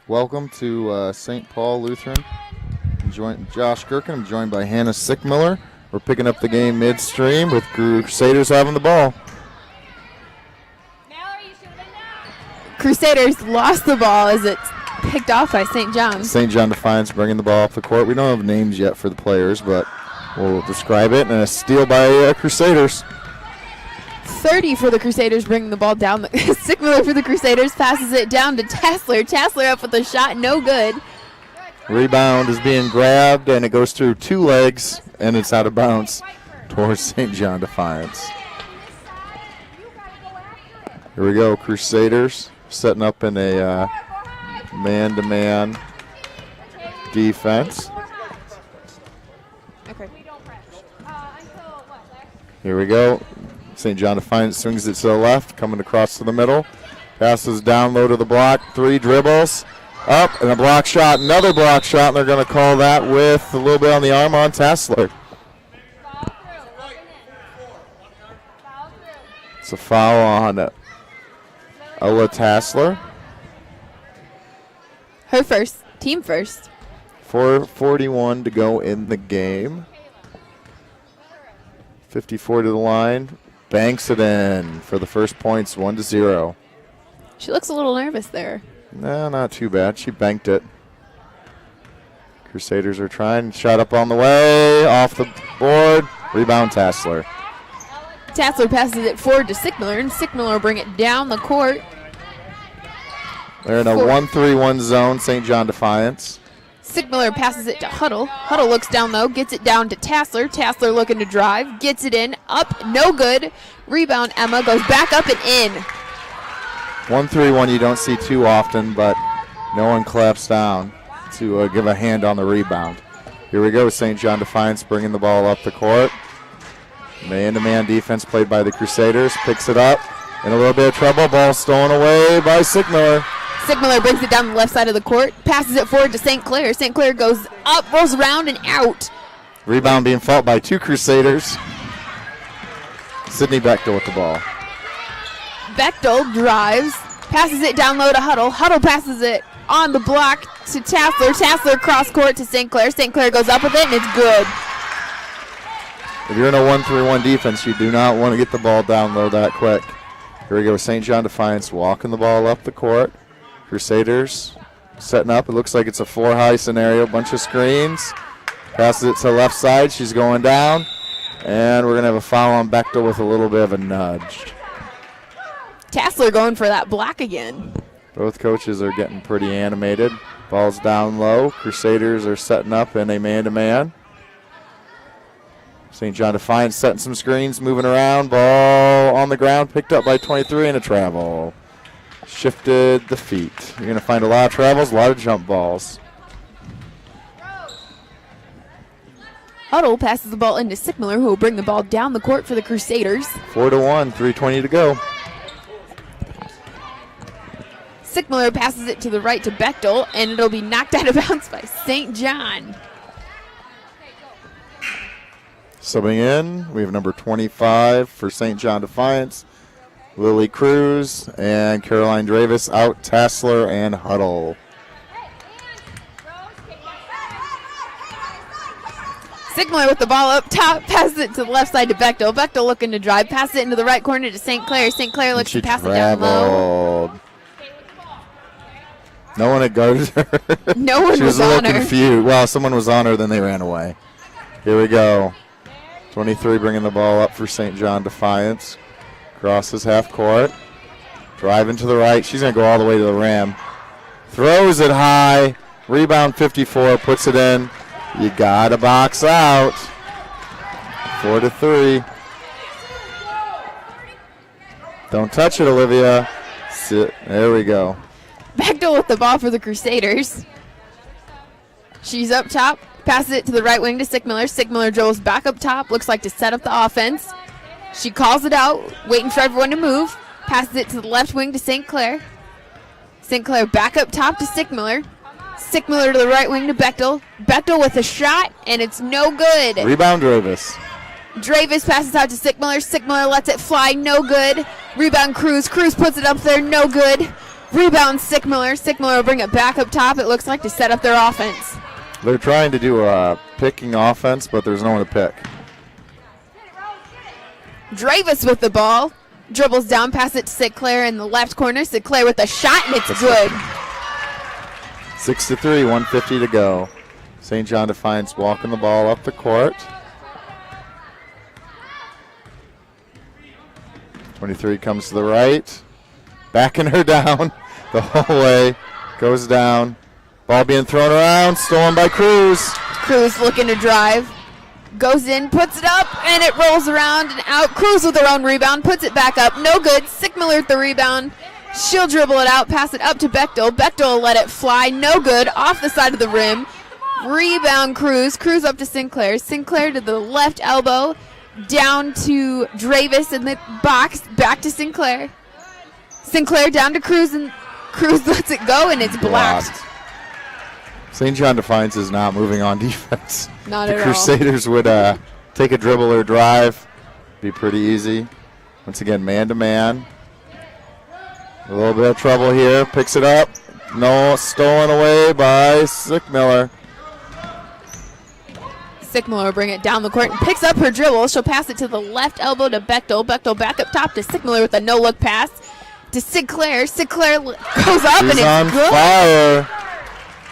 Welcome to St. Paul Lutheran. Josh Gherkin. I'm joined by Hannah Sickmiller. We're picking up the game midstream with Crusaders having the ball. Crusaders lost the ball as it's picked off by St. John. St. John Defiance bringing the ball up the court. We don't have names yet for the players, but we'll describe it. And a steal by Crusaders. 30 for the Crusaders, bringing the ball down. Sickmiller for the Crusaders passes it down to Tassler. Tassler up with a shot, no good. Rebound is being grabbed, and it goes through two legs, and it's out of bounds towards St. John Defiance. Here we go, Crusaders setting up in a man-to-man defense. Okay. Here we go. St. John Defiance swings it to the left, coming across to the middle. Passes down low to the block. 3 dribbles. Up, and a block shot. Another block shot, and they're going to call that with a little bit on the arm on Tassler. It's a foul on Ella Tassler. Her first, team first. 4:41 to go in the game. 54 to the line. Banks it in for the first points, 1-0. She looks a little nervous there. No, not too bad. She banked it. Crusaders are trying. Shot up on the way. Off the board. Rebound Tassler. Tassler passes it forward to Sickmiller, and Sickmiller will bring it down the court. They're in a 1-3-1 zone, St. John Defiance. Sickmiller passes it to Huddle. Huddle looks down low, gets it down to Tassler. Tassler looking to drive, gets it in, up, no good. Rebound, Emma goes back up and in. 1-3-1 you don't see too often, but no one claps down to give a hand on the rebound. Here we go, St. John Defiance bringing the ball up the court. Man-to-man defense played by the Crusaders. Picks it up, in a little bit of trouble. Ball stolen away by Sickmiller. Sickmiller brings it down the left side of the court, passes it forward to St. Clair. St. Clair goes up, rolls around, and out. Rebound being fought by 2 Crusaders. Sydney Bechtel with the ball. Bechtel drives, passes it down low to Huddle. Huddle passes it on the block to Tassler. Tassler cross court to St. Clair. St. Clair goes up with it, and it's good. If you're in a 1-3-1 defense, you do not want to get the ball down low that quick. Here we go, St. John Defiance walking the ball up the court. Crusaders setting up. It looks like it's a 4-high scenario. Bunch of screens. Passes it to the left side. She's going down. And we're going to have a foul on Bechtel with a little bit of a nudge. Tassler going for that block again. Both coaches are getting pretty animated. Ball's down low. Crusaders are setting up in a man-to-man. St. John Defiance setting some screens, moving around. Ball on the ground, picked up by 23 and a travel. Shifted the feet. You're going to find a lot of travels, a lot of jump balls. Huddle passes the ball into Sickmiller, who will bring the ball down the court for the Crusaders. 4-1, 3:20 to go. Sickmiller passes it to the right to Bechtel, and it'll be knocked out of bounds by St. John. Subbing in, we have number 25 for St. John Defiance. Lily Cruz and Caroline Dravis out, Tassler and Huddle. Sickmiller with the ball up top, passes it to the left side to Bechtel. Bechtel looking to drive, passes it into the right corner to St. Clair. St. Clair looks to pass it down low. No one had guarded her. No one she was a on little her. confused. Well, someone was on her, then they ran away. Here we go. 23 bringing the ball up for St. John Defiance. Crosses half court. Driving to the right. She's going to go all the way to the rim. Throws it high. Rebound 54. Puts it in. You got to box out. 4-3. Don't touch it, Olivia. Sit. There we go. Bechtel with the ball for the Crusaders. She's up top. Passes it to the right wing to Sickmiller. Sickmiller dribbles back up top. Looks like to set up the offense. She calls it out, waiting for everyone to move. Passes it to the left wing to St. Clair. St. Clair back up top to Sickmiller. Sickmiller to the right wing to Bechtel. Bechtel with a shot, and it's no good. Rebound Dravis. Dravis passes out to Sickmiller. Sickmiller lets it fly, no good. Rebound Cruz. Cruz puts it up there, no good. Rebound Sickmiller. Sickmiller will bring it back up top, it looks like, to set up their offense. They're trying to do a picking offense, but there's no one to pick. Dravis with the ball. Dribbles down, pass it to Sinclair in the left corner. Sinclair with a shot, and it's good. 6-3, 1:50 to go. St. John Defiance walking the ball up the court. 23 comes to the right. Backing her down the whole way. Goes down. Ball being thrown around. Stolen by Cruz. Cruz looking to drive. Goes in, puts it up, and it rolls around and out. Cruz with her own rebound, puts it back up. No good. Sickmiller with the rebound. She'll dribble it out, pass it up to Bechtel. Bechtel will let it fly. No good. Off the side of the rim. Rebound Cruz. Cruz up to Sinclair. Sinclair to the left elbow. Down to Dravis in the box. Back to Sinclair. Sinclair down to Cruz, and Cruz lets it go, and it's blocked. St. John Defiance is not moving on defense. Not the at all. Crusaders would take a dribble or drive. Be pretty easy. Once again, man-to-man. A little bit of trouble here. Picks it up. No, stolen away by Sickmiller. Sickmiller will bring it down the court and picks up her dribble. She'll pass it to the left elbow to Bechtel. Bechtel back up top to Sickmiller with a no-look pass to Sinclair. Sinclair goes up, She's and it's on good. fire.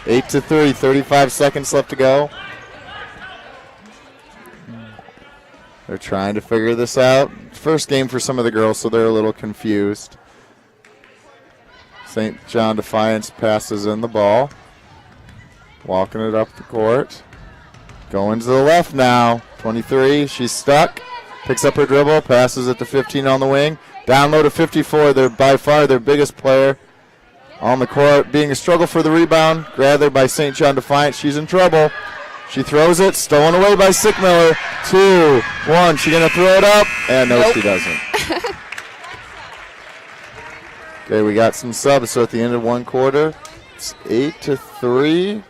8-3, 35 seconds left to go. They're trying to figure this out. First game for some of the girls, so they're a little confused. St. John Defiance passes in the ball. Walking it up the court. Going to the left now. 23, she's stuck. Picks up her dribble, passes it to 15 on the wing. Down low to 54, they're by far their biggest player on the court. Being a struggle for the rebound. Grabbed there by St. John Defiance. She's in trouble. She throws it, stolen away by Sickmiller. 2-1, she gonna throw it up? And no, Nope. she doesn't. Okay, we got some subs, so at the end of one quarter, it's 8-3.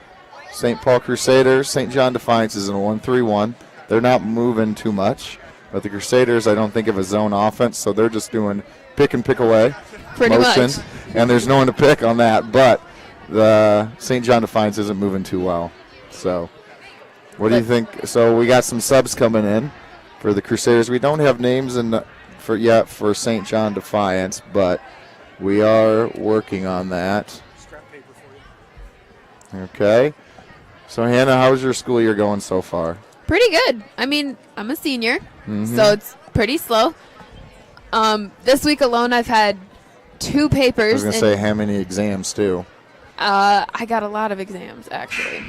St. Paul Crusaders. St. John Defiance is in a 1-3-1. They're not moving too much, but the Crusaders, I don't think of a zone offense, so they're just doing pick and pick away. Pretty motion, much. And there's no one to pick on that, but the St. John Defiance isn't moving too well. So what do you think? So we got some subs coming in for the Crusaders. We don't have names yet for St. John Defiance, but we are working on that. Okay. So, Hannah, how's your school year going so far? Pretty good. I mean, I'm a senior, so it's pretty slow. This week alone, I've had 2 papers. I was going to say, how many exams, too? I got a lot of exams, actually.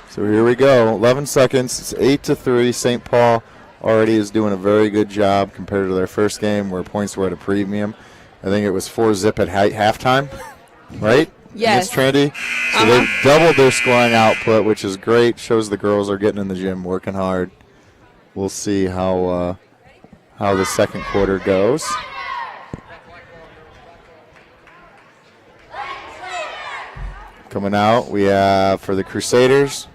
So here we go. 11 seconds. It's 8-3. St. Paul already is doing a very good job compared to their first game where points were at a premium. I think it was 4-zip at halftime, right? Yes. Miss Trinity. So they've doubled their scoring output, which is great. Shows the girls are getting in the gym, working hard. We'll see how the second quarter goes. Coming out, we have for the Crusaders,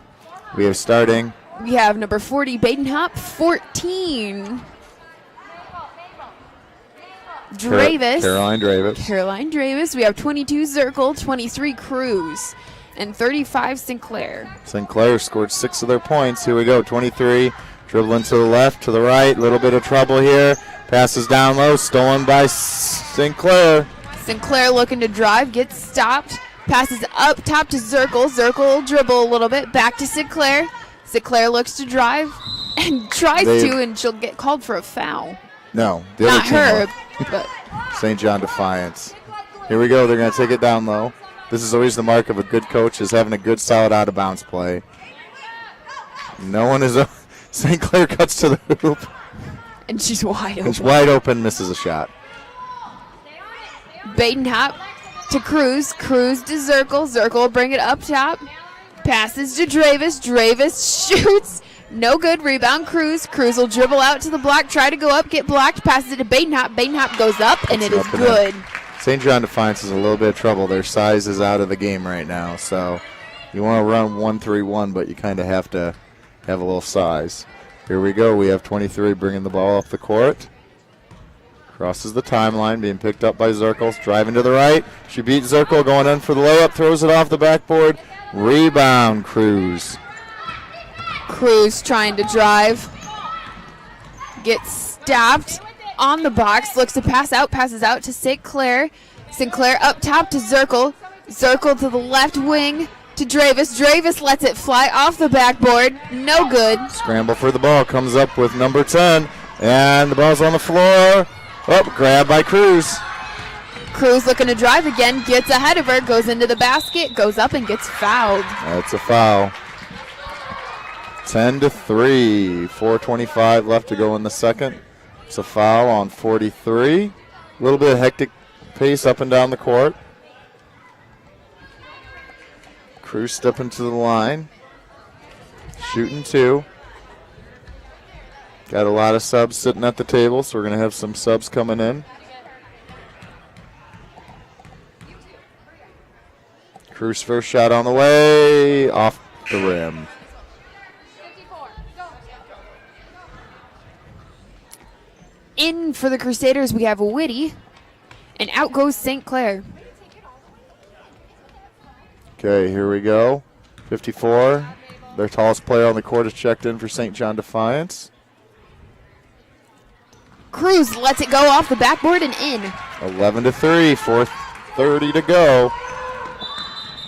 we have starting. We have number 40, Badenhop, 14. Dravis. Caroline Dravis. Caroline Dravis. We have 22, Zirkle, 23, Cruz, and 35, Sinclair. Sinclair scored 6 of their points. Here we go, 23. Dribbling to the left, to the right. Little bit of trouble here. Passes down low, stolen by Sinclair. Sinclair looking to drive, gets stopped. Passes up top to Zirkle. Zirkle will dribble a little bit. Back to Sinclair. Sinclair looks to drive and tries to, and she'll get called for a foul. No, the Not other team her, but St. John Defiance. Here we go. They're going to take it down low. This is always the mark of a good coach, is having a good, solid out-of-bounds play. No one is. St. Clair cuts to the hoop. and she's wide open. It's wide open, misses a shot. Badenhop to Cruz. Cruz to Zirkle. Zirkle will bring it up top. Passes to Dravis. Dravis shoots. No good. Rebound Cruz. Cruz will dribble out to the block. Try to go up. Get blocked. Passes it to Badenhop. Badenhop goes up, and it is good. St. John Defiance is a little bit of trouble. Their size is out of the game right now. So you want to run 1-3-1, but you kind of have to have a little size. Here we go. We have 23 bringing the ball up the court. Crosses the timeline, being picked up by Zirkle. Driving to the right. She beats Zirkle, going in for the layup, throws it off the backboard. Rebound, Cruz. Cruz trying to drive. Gets stopped on the box. Looks to pass out. Passes out to St. Clair. St. Clair up top to Zirkle. Zirkle to the left wing to Dravis. Dravis lets it fly off the backboard. No good. Scramble for the ball. Comes up with number 10. And the ball's on the floor. Oh, grabbed by Cruz. Cruz looking to drive again. Gets ahead of her. Goes into the basket. Goes up and gets fouled. That's a foul. 10-3. 4:25 left to go in the second. It's a foul on 43. A little bit of hectic pace up and down the court. Cruz stepping to the line. Shooting 2. Got a lot of subs sitting at the table, so we're going to have some subs coming in. Cruz first shot on the way, off the rim. In for the Crusaders, we have Whitty, and out goes St. Clair. Okay, here we go. 54. Their tallest player on the court is checked in for St. John Defiance. Cruz lets it go off the backboard and in. 11-3, 4:30 to go.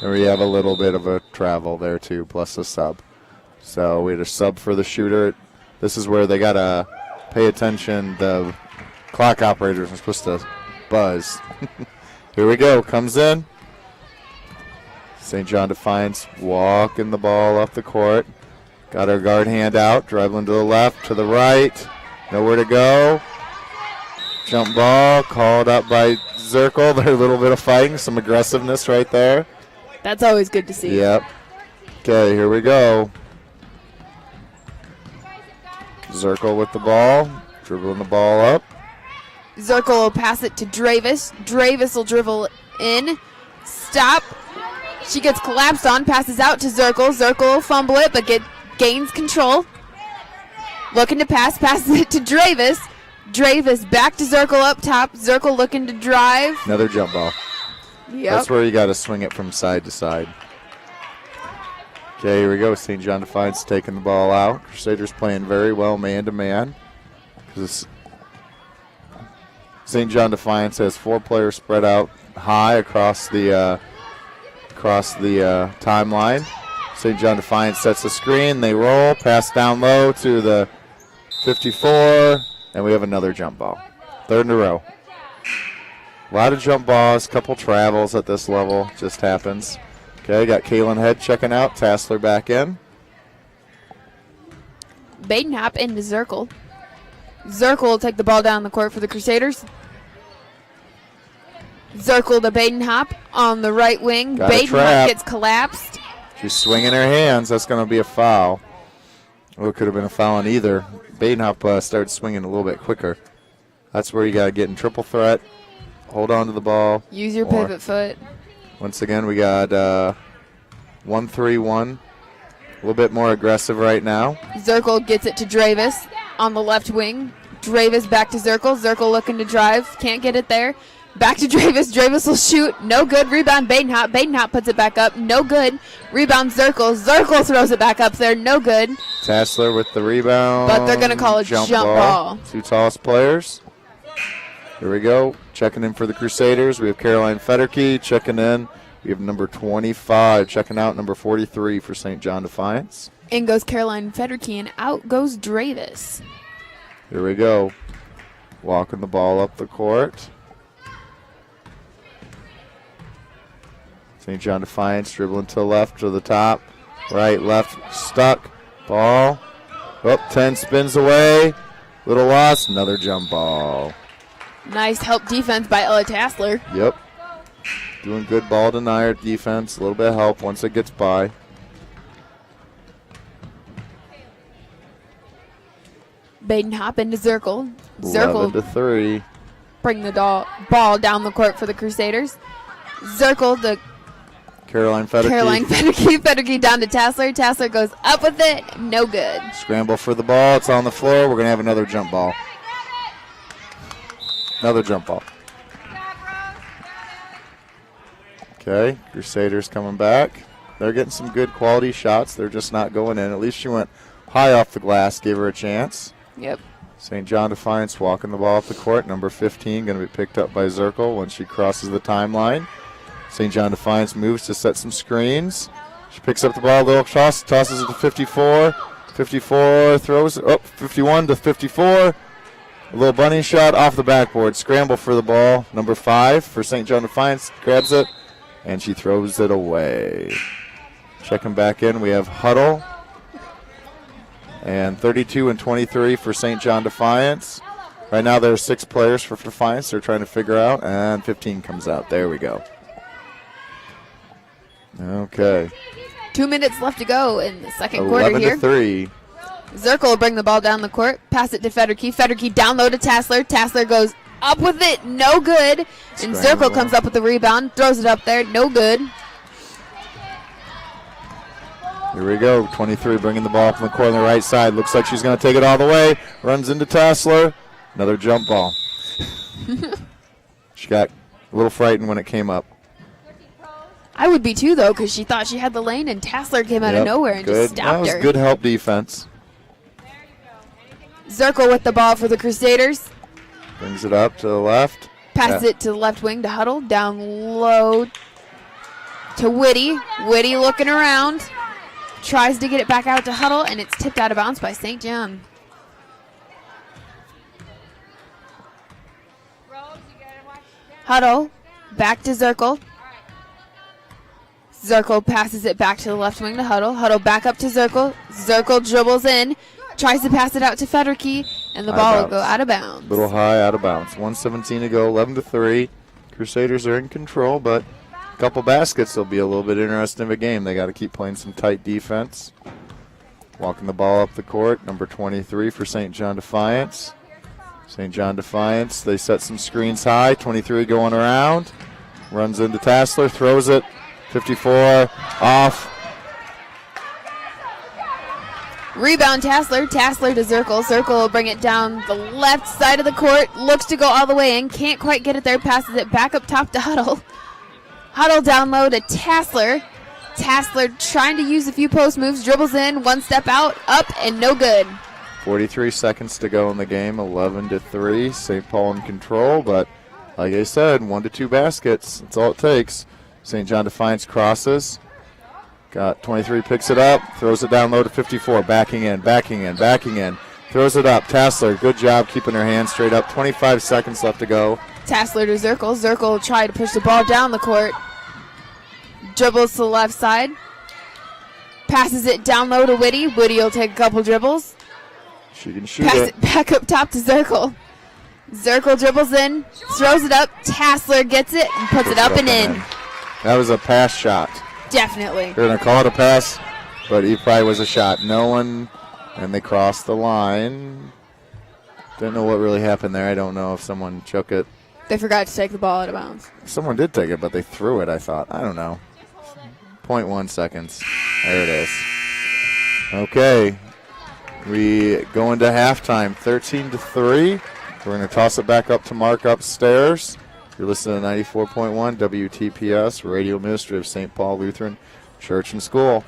And we have a little bit of a travel there too, plus a sub. So we had a sub for the shooter. This is where they got to pay attention. The clock operators are supposed to buzz. Here we go, comes in. St. John Defiance walking the ball up the court. Got her guard hand out, dribbling to the left, to the right. Nowhere to go. Jump ball called up by Zirkle. There's a little bit of fighting, some aggressiveness right there. That's always good to see. Yep. Okay, here we go. Zirkle with the ball, dribbling the ball up. Zirkle will pass it to Dravis. Dravis will dribble in. Stop. She gets collapsed on, passes out to Zirkle. Zirkle will fumble it, but gains control. Looking to passes it to Dravis. Dravis back to Zirkle up top. Zirkle looking to drive. Another jump ball. Yep. That's where you got to swing it from side to side. Okay, here we go. St. John Defiance taking the ball out. Crusaders playing very well man-to-man. St. John Defiance has 4 players spread out high across the timeline. St. John Defiance sets the screen. They roll, pass down low to the 54, and we have another jump ball. Third in a row. A lot of jump balls, couple travels at this level. Just happens. Okay, got Kaylin Head checking out. Tassler back in. Badenhop into Zirkle. Zirkle will take the ball down the court for the Crusaders. Zirkle to Badenhop on the right wing. Badenhop gets collapsed. She's swinging her hands. That's going to be a foul. Well, it could have been a foul on either. Badenhop started swinging a little bit quicker. That's where you got to get in triple threat. Hold on to the ball. Use your pivot foot. Once again, we got 1-3-1. A little bit more aggressive right now. Zirkle gets it to Dravis on the left wing. Dravis back to Zirkle. Zirkle looking to drive. Can't get it there. Back to Dravis. Dravis will shoot. No good. Rebound Badenhop. Badenhop puts it back up. No good. Rebound Zirkle. Zirkle throws it back up there. No good. Tassler with the rebound. But they're going to call a jump ball. 2 tallest players. Here we go. Checking in for the Crusaders. We have Caroline Federke checking in. We have number 25 checking out, number 43 for St. John Defiance. In goes Caroline Federke, and out goes Dravis. Here we go. Walking the ball up the court. St. John Defiance dribbling to the left, to the top. Right, left, stuck. Ball. Oh, 10 spins away. Little loss. Another jump ball. Nice help defense by Ella Tassler. Yep. Doing good ball denier defense. A little bit of help once it gets by. Badenhop into Zirkle. 11-3. Bring the ball down the court for the Crusaders. Zirkle to Caroline Federke. Federke down to Tassler. Tassler goes up with it. No good. Scramble for the ball. It's on the floor. We're going to have another jump ball. Another jump ball. Okay, Crusaders coming back. They're getting some good quality shots. They're just not going in. At least she went high off the glass, gave her a chance. Yep. St. John Defiance walking the ball up the court. Number 15 going to be picked up by Zirkle when she crosses the timeline. St. John Defiance moves to set some screens. She picks up the ball, a little toss, tosses it to 54. 54 throws, 51 to 54. A little bunny shot off the backboard. Scramble for the ball. Number 5 for St. John Defiance grabs it, and she throws it away. Checking back in, we have Huddle. And 32 and 23 for St. John Defiance. Right now there are 6 players for Defiance they're trying to figure out, and 15 comes out. There we go. Okay. 2 minutes left to go in the second quarter 11 here. to 3. Zirkle will bring the ball down the court, pass it to Federkey. Federkey down low to Tassler. Tassler goes up with it, no good. And Zirkle comes up with the rebound, throws it up there, no good. Here we go. 23 bringing the ball from the corner on the right side. Looks like she's going to take it all the way. Runs into Tassler. Another jump ball. She got a little frightened when it came up. I would be too, though, because she thought she had the lane, and Tassler came out of nowhere and just stopped That was her. good help defense. Zirkle with the ball for the Crusaders. Brings it up to the left. Pass it to the left wing to Huddle. Down low to Whitty. Whitty looking around. Tries to get it back out to Huddle, and it's tipped out of bounds by St. John. Huddle back to Zirkle. Zirkle passes it back to the left wing to Huddle. Huddle back up to Zirkle. Zirkle dribbles in, tries to pass it out to Federkey, and the ball will go out of bounds. Little high, out of bounds. 1:17 to go, 11 to 3. Crusaders are in control, but a couple baskets will be a little bit interesting of a game. They got to keep playing some tight defense. Walking the ball up the court, number 23 for St. John Defiance. St. John Defiance, they set some screens high. 23 going around. Runs into Tassler, throws it. 54 off. Rebound Tassler. Tassler to Zirkle. Zirkle will bring it down the left side of the court. Looks to go all the way in. Can't quite get it there. Passes it back up top to Huddle. Huddle down low to Tassler. Tassler trying to use a few post moves. Dribbles in. One step out. Up and no good. 43 seconds to go in the game. 11 to 3. St. Paul in control, but like I said, 1 to 2 baskets. That's all it takes. St. John Defiance crosses. Got 23, picks it up, throws it down low to 54. Backing in. Throws it up. Tassler, good job keeping her hands straight up. 25 seconds left to go. Tassler to Zirkle. Zirkle will try to push the ball down the court. Dribbles to the left side. Passes it down low to Whitty. Whitty will take a couple dribbles. She can shoot Pass it. it back up top to Zirkle. Zirkle dribbles in, throws it up. Tassler gets it and puts it up and in. That was a pass shot. Definitely. They're going to call it a pass, but it probably was a shot. No one, and they crossed the line. Didn't know what really happened there. I don't know if someone took it. They forgot to take the ball out of bounds. Someone did take it, but they threw it, I thought. I don't know. 0.1 seconds. There it is. Okay. We go into halftime, 13 to 3. We're going to toss it back up to Mark upstairs. You're listening to 94.1 WTPS, Radio Ministry of St. Paul Lutheran Church and School.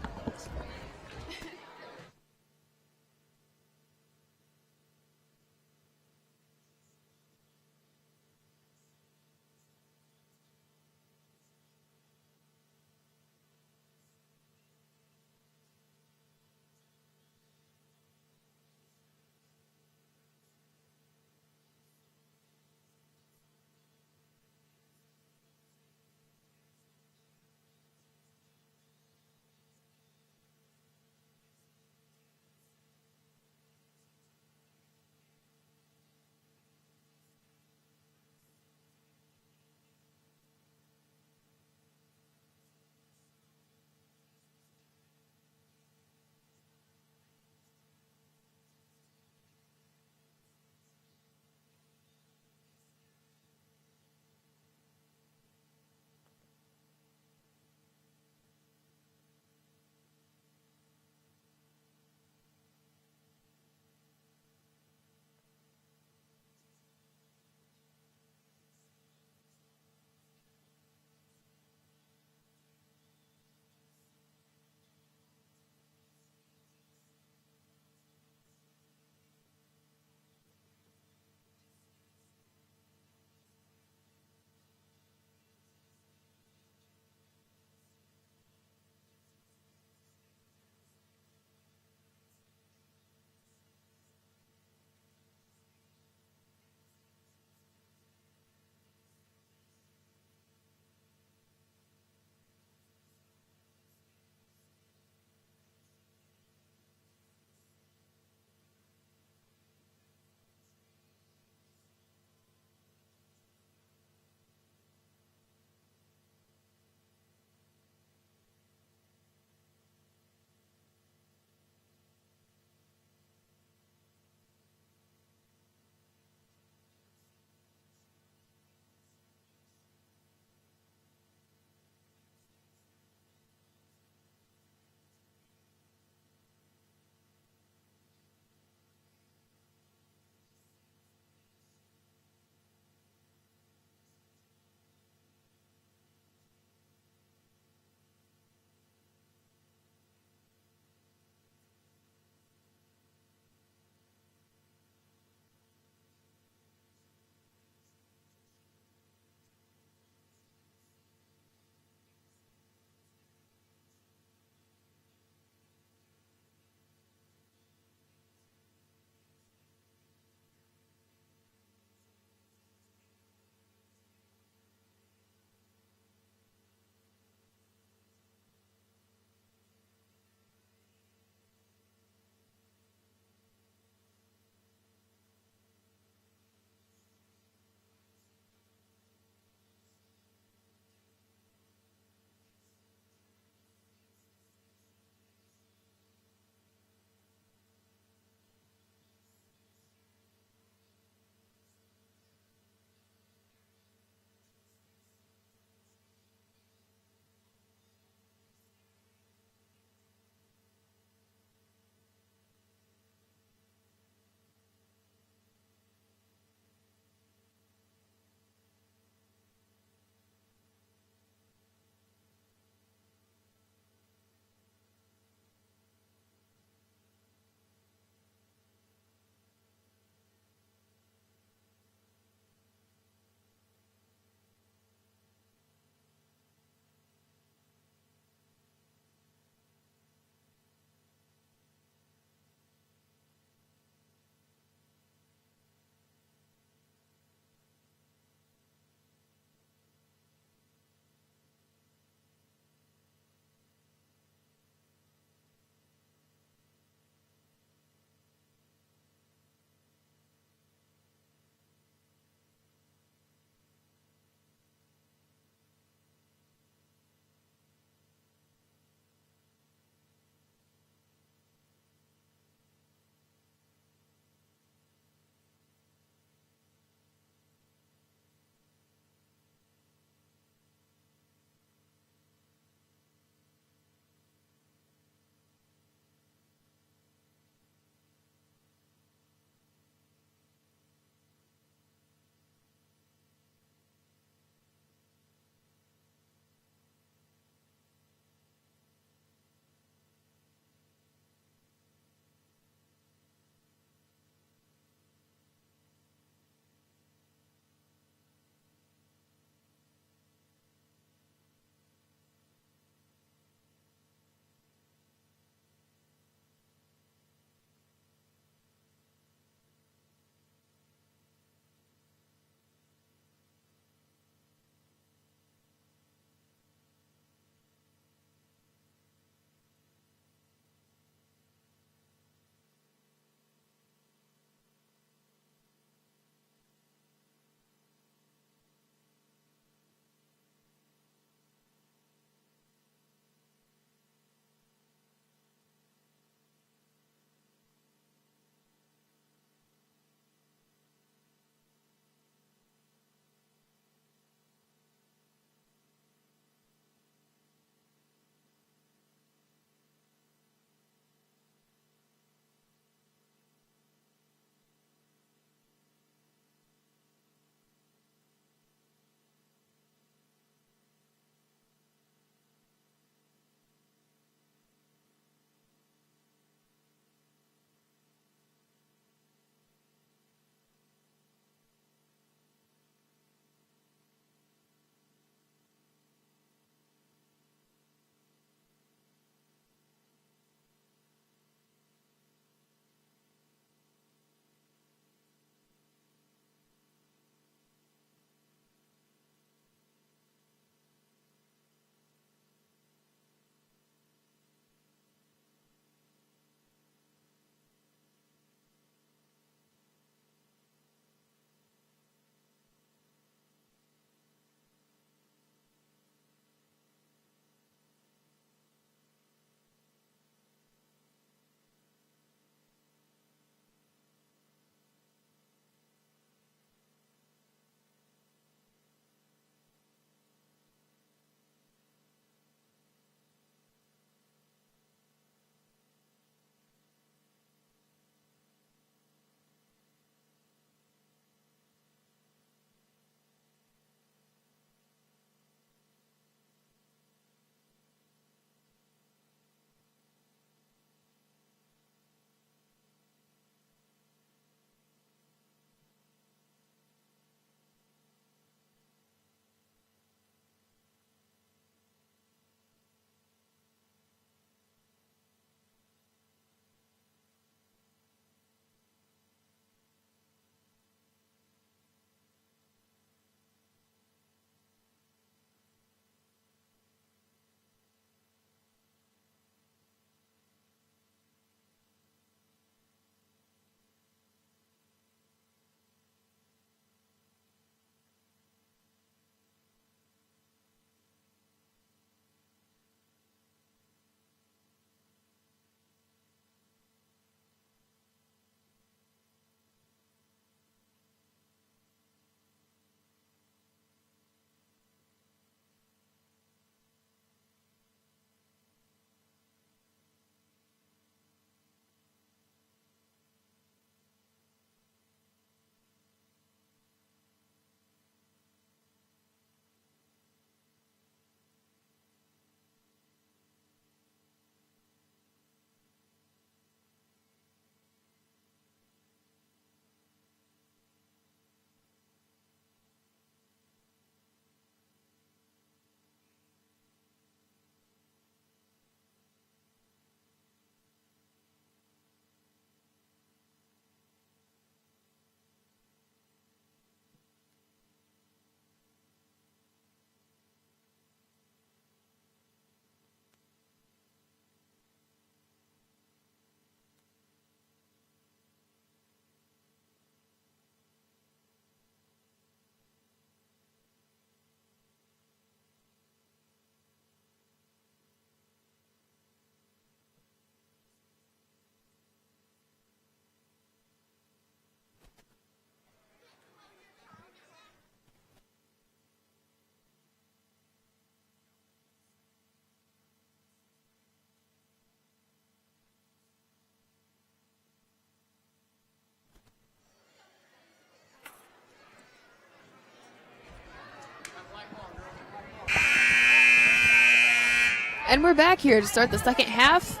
And we're back here to start the second half.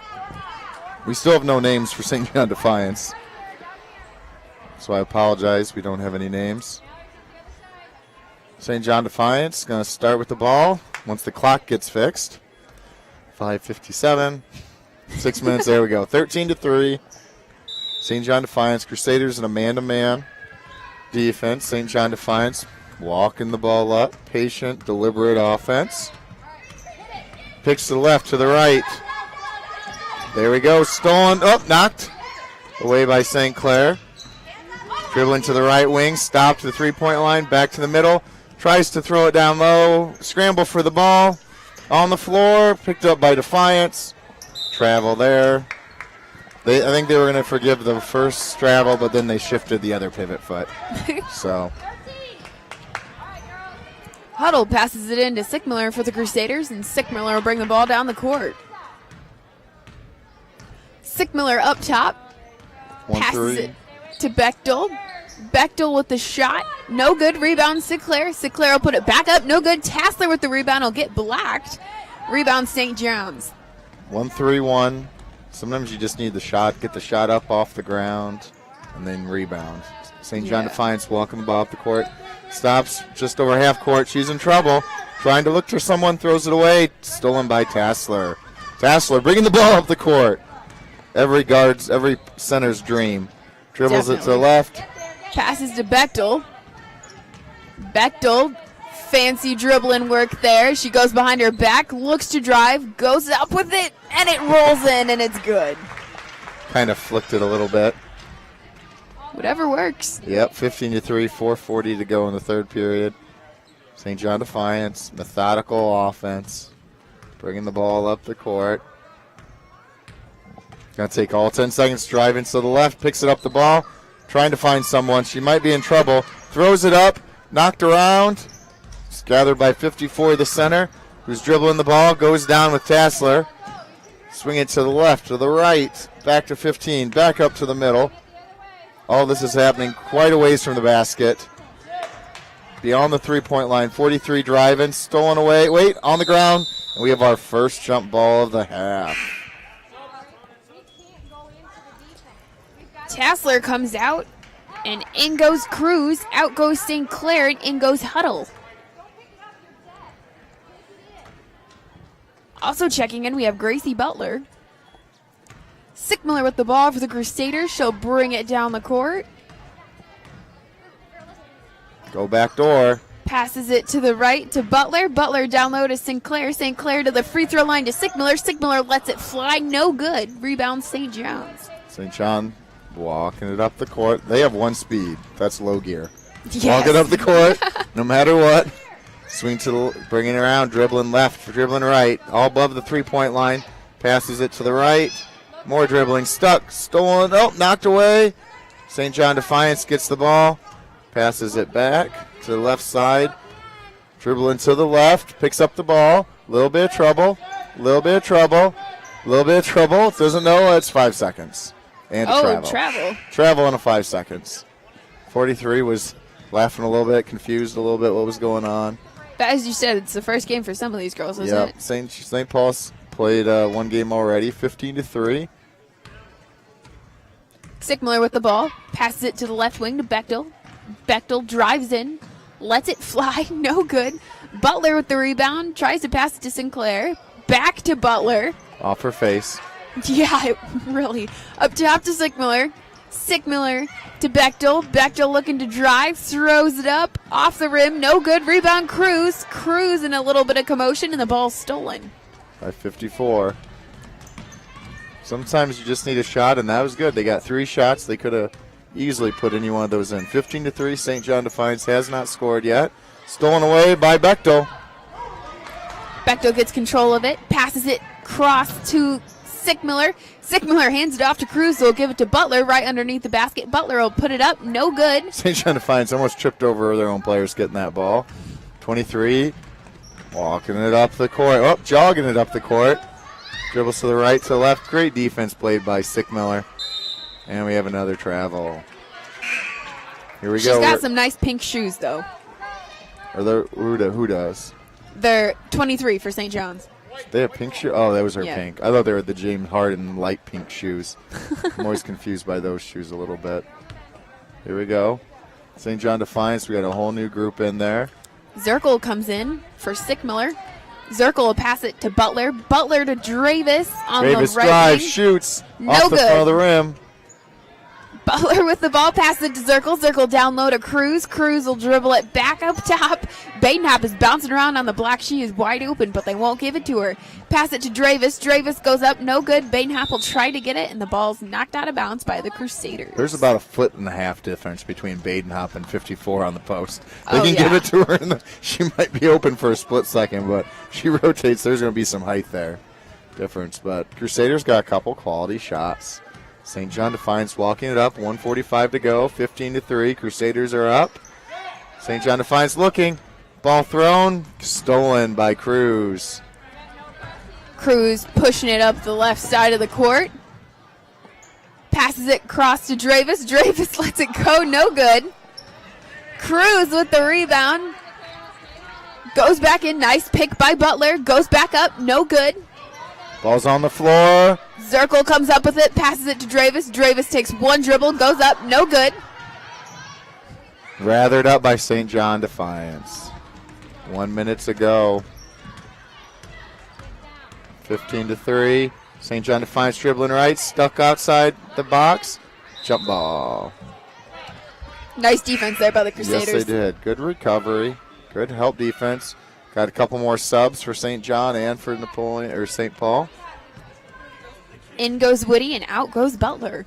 We still have no names for St. John Defiance. So I apologize. We don't have any names. St. John Defiance going to start with the ball once the clock gets fixed. 5:57. 6 minutes. There we go. 13-3. St. John Defiance. Crusaders in a man-to-man defense. St. John Defiance walking the ball up. Patient, deliberate offense. Picks to the left, to the right. There we go. Stolen. Oh, knocked away by St. Clair. Dribbling to the right wing. Stopped to the three-point line. Back to the middle. Tries to throw it down low. Scramble for the ball. On the floor. Picked up by Defiance. Travel there. I think they were going to forgive the first travel, but then they shifted the other pivot foot. So Huddle passes it in to Sickmiller for the Crusaders, and Sickmiller will bring the ball down the court. Sickmiller up top. Passes it to Bechtel. Bechtel with the shot. No good. Rebound Sinclair. Sinclair will put it back up. No good. Tassler with the rebound will get blacked. Rebound St. John's. 1-3-1. Sometimes you just need the shot, get the shot up off the ground, and then rebound. St. John Defiance walking the ball up the court. Stops just over half court. She's in trouble. Trying to look for someone. Throws it away. Stolen by Tassler. Tassler bringing the ball up the court. Every center's dream. Dribbles it to the left. Passes to Bechtel. Bechtel, fancy dribbling work there. She goes behind her back, looks to drive, goes up with it, and it rolls in, and it's good. Kind of flicked it a little bit. Whatever works. Yep, 15-3, 4:40 to go in the third period. St. John Defiance, methodical offense. Bringing the ball up the court. Going to take all 10 seconds, driving to the left, picks it up the ball, trying to find someone. She might be in trouble. Throws it up, knocked around. It's gathered by 54, the center, who's dribbling the ball, goes down with Tassler. Swing it to the left, to the right, back to 15, back up to the middle. All this is happening quite a ways from the basket. Beyond the three-point line, 43 driving, stolen away. Wait, on the ground. And we have our first jump ball of the half. Tassler comes out, and in goes Cruz, out goes St. Clair, and in goes Huddle. Also checking in, we have Gracie Butler. Sickmiller with the ball for the Crusaders. She'll bring it down the court. Go back door. Passes it to the right to Butler. Butler down low to St. Clair. St. Clair to the free throw line to Sickmiller. Sickmiller lets it fly. No good. Rebound St. John's. St. John walking it up the court. They have one speed. That's low gear. Yes. Walk it up the court, no matter what. Swing to the, bringing it around, dribbling left, dribbling right. All above the three-point line. Passes it to the right. More dribbling. Stuck. Stolen. Oh, knocked away. St. John Defiance gets the ball. Passes it back to the left side. Dribbling to the left. Picks up the ball. Little bit of trouble. Little bit of trouble. Little bit of trouble. Doesn't know. It's 5 seconds. And travel. Travel in 5 seconds. 43 was laughing a little bit, confused a little bit what was going on. But as you said, it's the first game for some of these girls, isn't it? St. Paul's played one game already, 15-3. Sickmiller with the ball. Passes it to the left wing to Bechtel. Bechtel drives in. Lets it fly. No good. Butler with the rebound. Tries to pass it to Sinclair. Back to Butler. Off her face. Yeah, really. Up top to Sickmiller. Sickmiller to Bechtel. Bechtel looking to drive. Throws it up. Off the rim. No good. Rebound Cruz. Cruz in a little bit of commotion, and the ball's stolen. By 54. Sometimes you just need a shot, and that was good. They got 3 shots. They could have easily put any one of those in. 15-3. St. John Defiance has not scored yet. Stolen away by Bechtel. Bechtel gets control of it. Passes it cross to Sickmiller. Sickmiller hands it off to Cruz. They'll give it to Butler right underneath the basket. Butler will put it up. No good. St. John Defiance almost tripped over their own players getting that ball. 23. Walking it up the court. Oh, jogging it up the court. Dribbles to the right, to the left. Great defense played by Sickmiller. And we have another travel. Here we go. She's got some nice pink shoes, though. Who does? They're 23 for St. John's. They have pink shoes? Oh, that was her Yeah. pink. I thought they were the James Harden light pink shoes. I'm always confused by those shoes a little bit. Here we go. St. John Defiance, we got a whole new group in there. Zirkle comes in for Sickmiller. Zirkle will pass it to Butler. Butler to Dravis on Davis the right drives, wing. shoots No off the good. front of the rim. Butler with the ball, pass it to Zirkle. Zirkle down low to Cruz. Cruz will dribble it back up top. Badenhop is bouncing around on the block. She is wide open, but they won't give it to her. Pass it to Dravis. Dravis goes up, no good. Badenhop will try to get it, and the ball's knocked out of bounds by the Crusaders. There's about a 1.5 foot difference between Badenhop and 54 on the post. They Oh, can yeah. give it to her, and she might be open for a split second, but she rotates. There's going to be some height there difference. But Crusaders got a couple quality shots. St. John Defiance walking it up, 1:45 to go, 15-3. Crusaders are up. St. John Defiance looking. Ball thrown, stolen by Cruz. Cruz pushing it up the left side of the court. Passes it across to Dravis. Dravis lets it go, no good. Cruz with the rebound. Goes back in, nice pick by Butler. Goes back up, no good. Ball's on the floor. Zirkle comes up with it, passes it to Dravis. Dravis takes one dribble, goes up, no good. Rathered up by St. John Defiance. 1 minute to go. 15-3. St. John Defiance dribbling right, stuck outside the box. Jump ball. Nice defense there by the Crusaders. Yes, they did. Good recovery. Good help defense. Got a couple more subs for St. John and for Napoleon or St. Paul. In goes Woody and out goes Butler.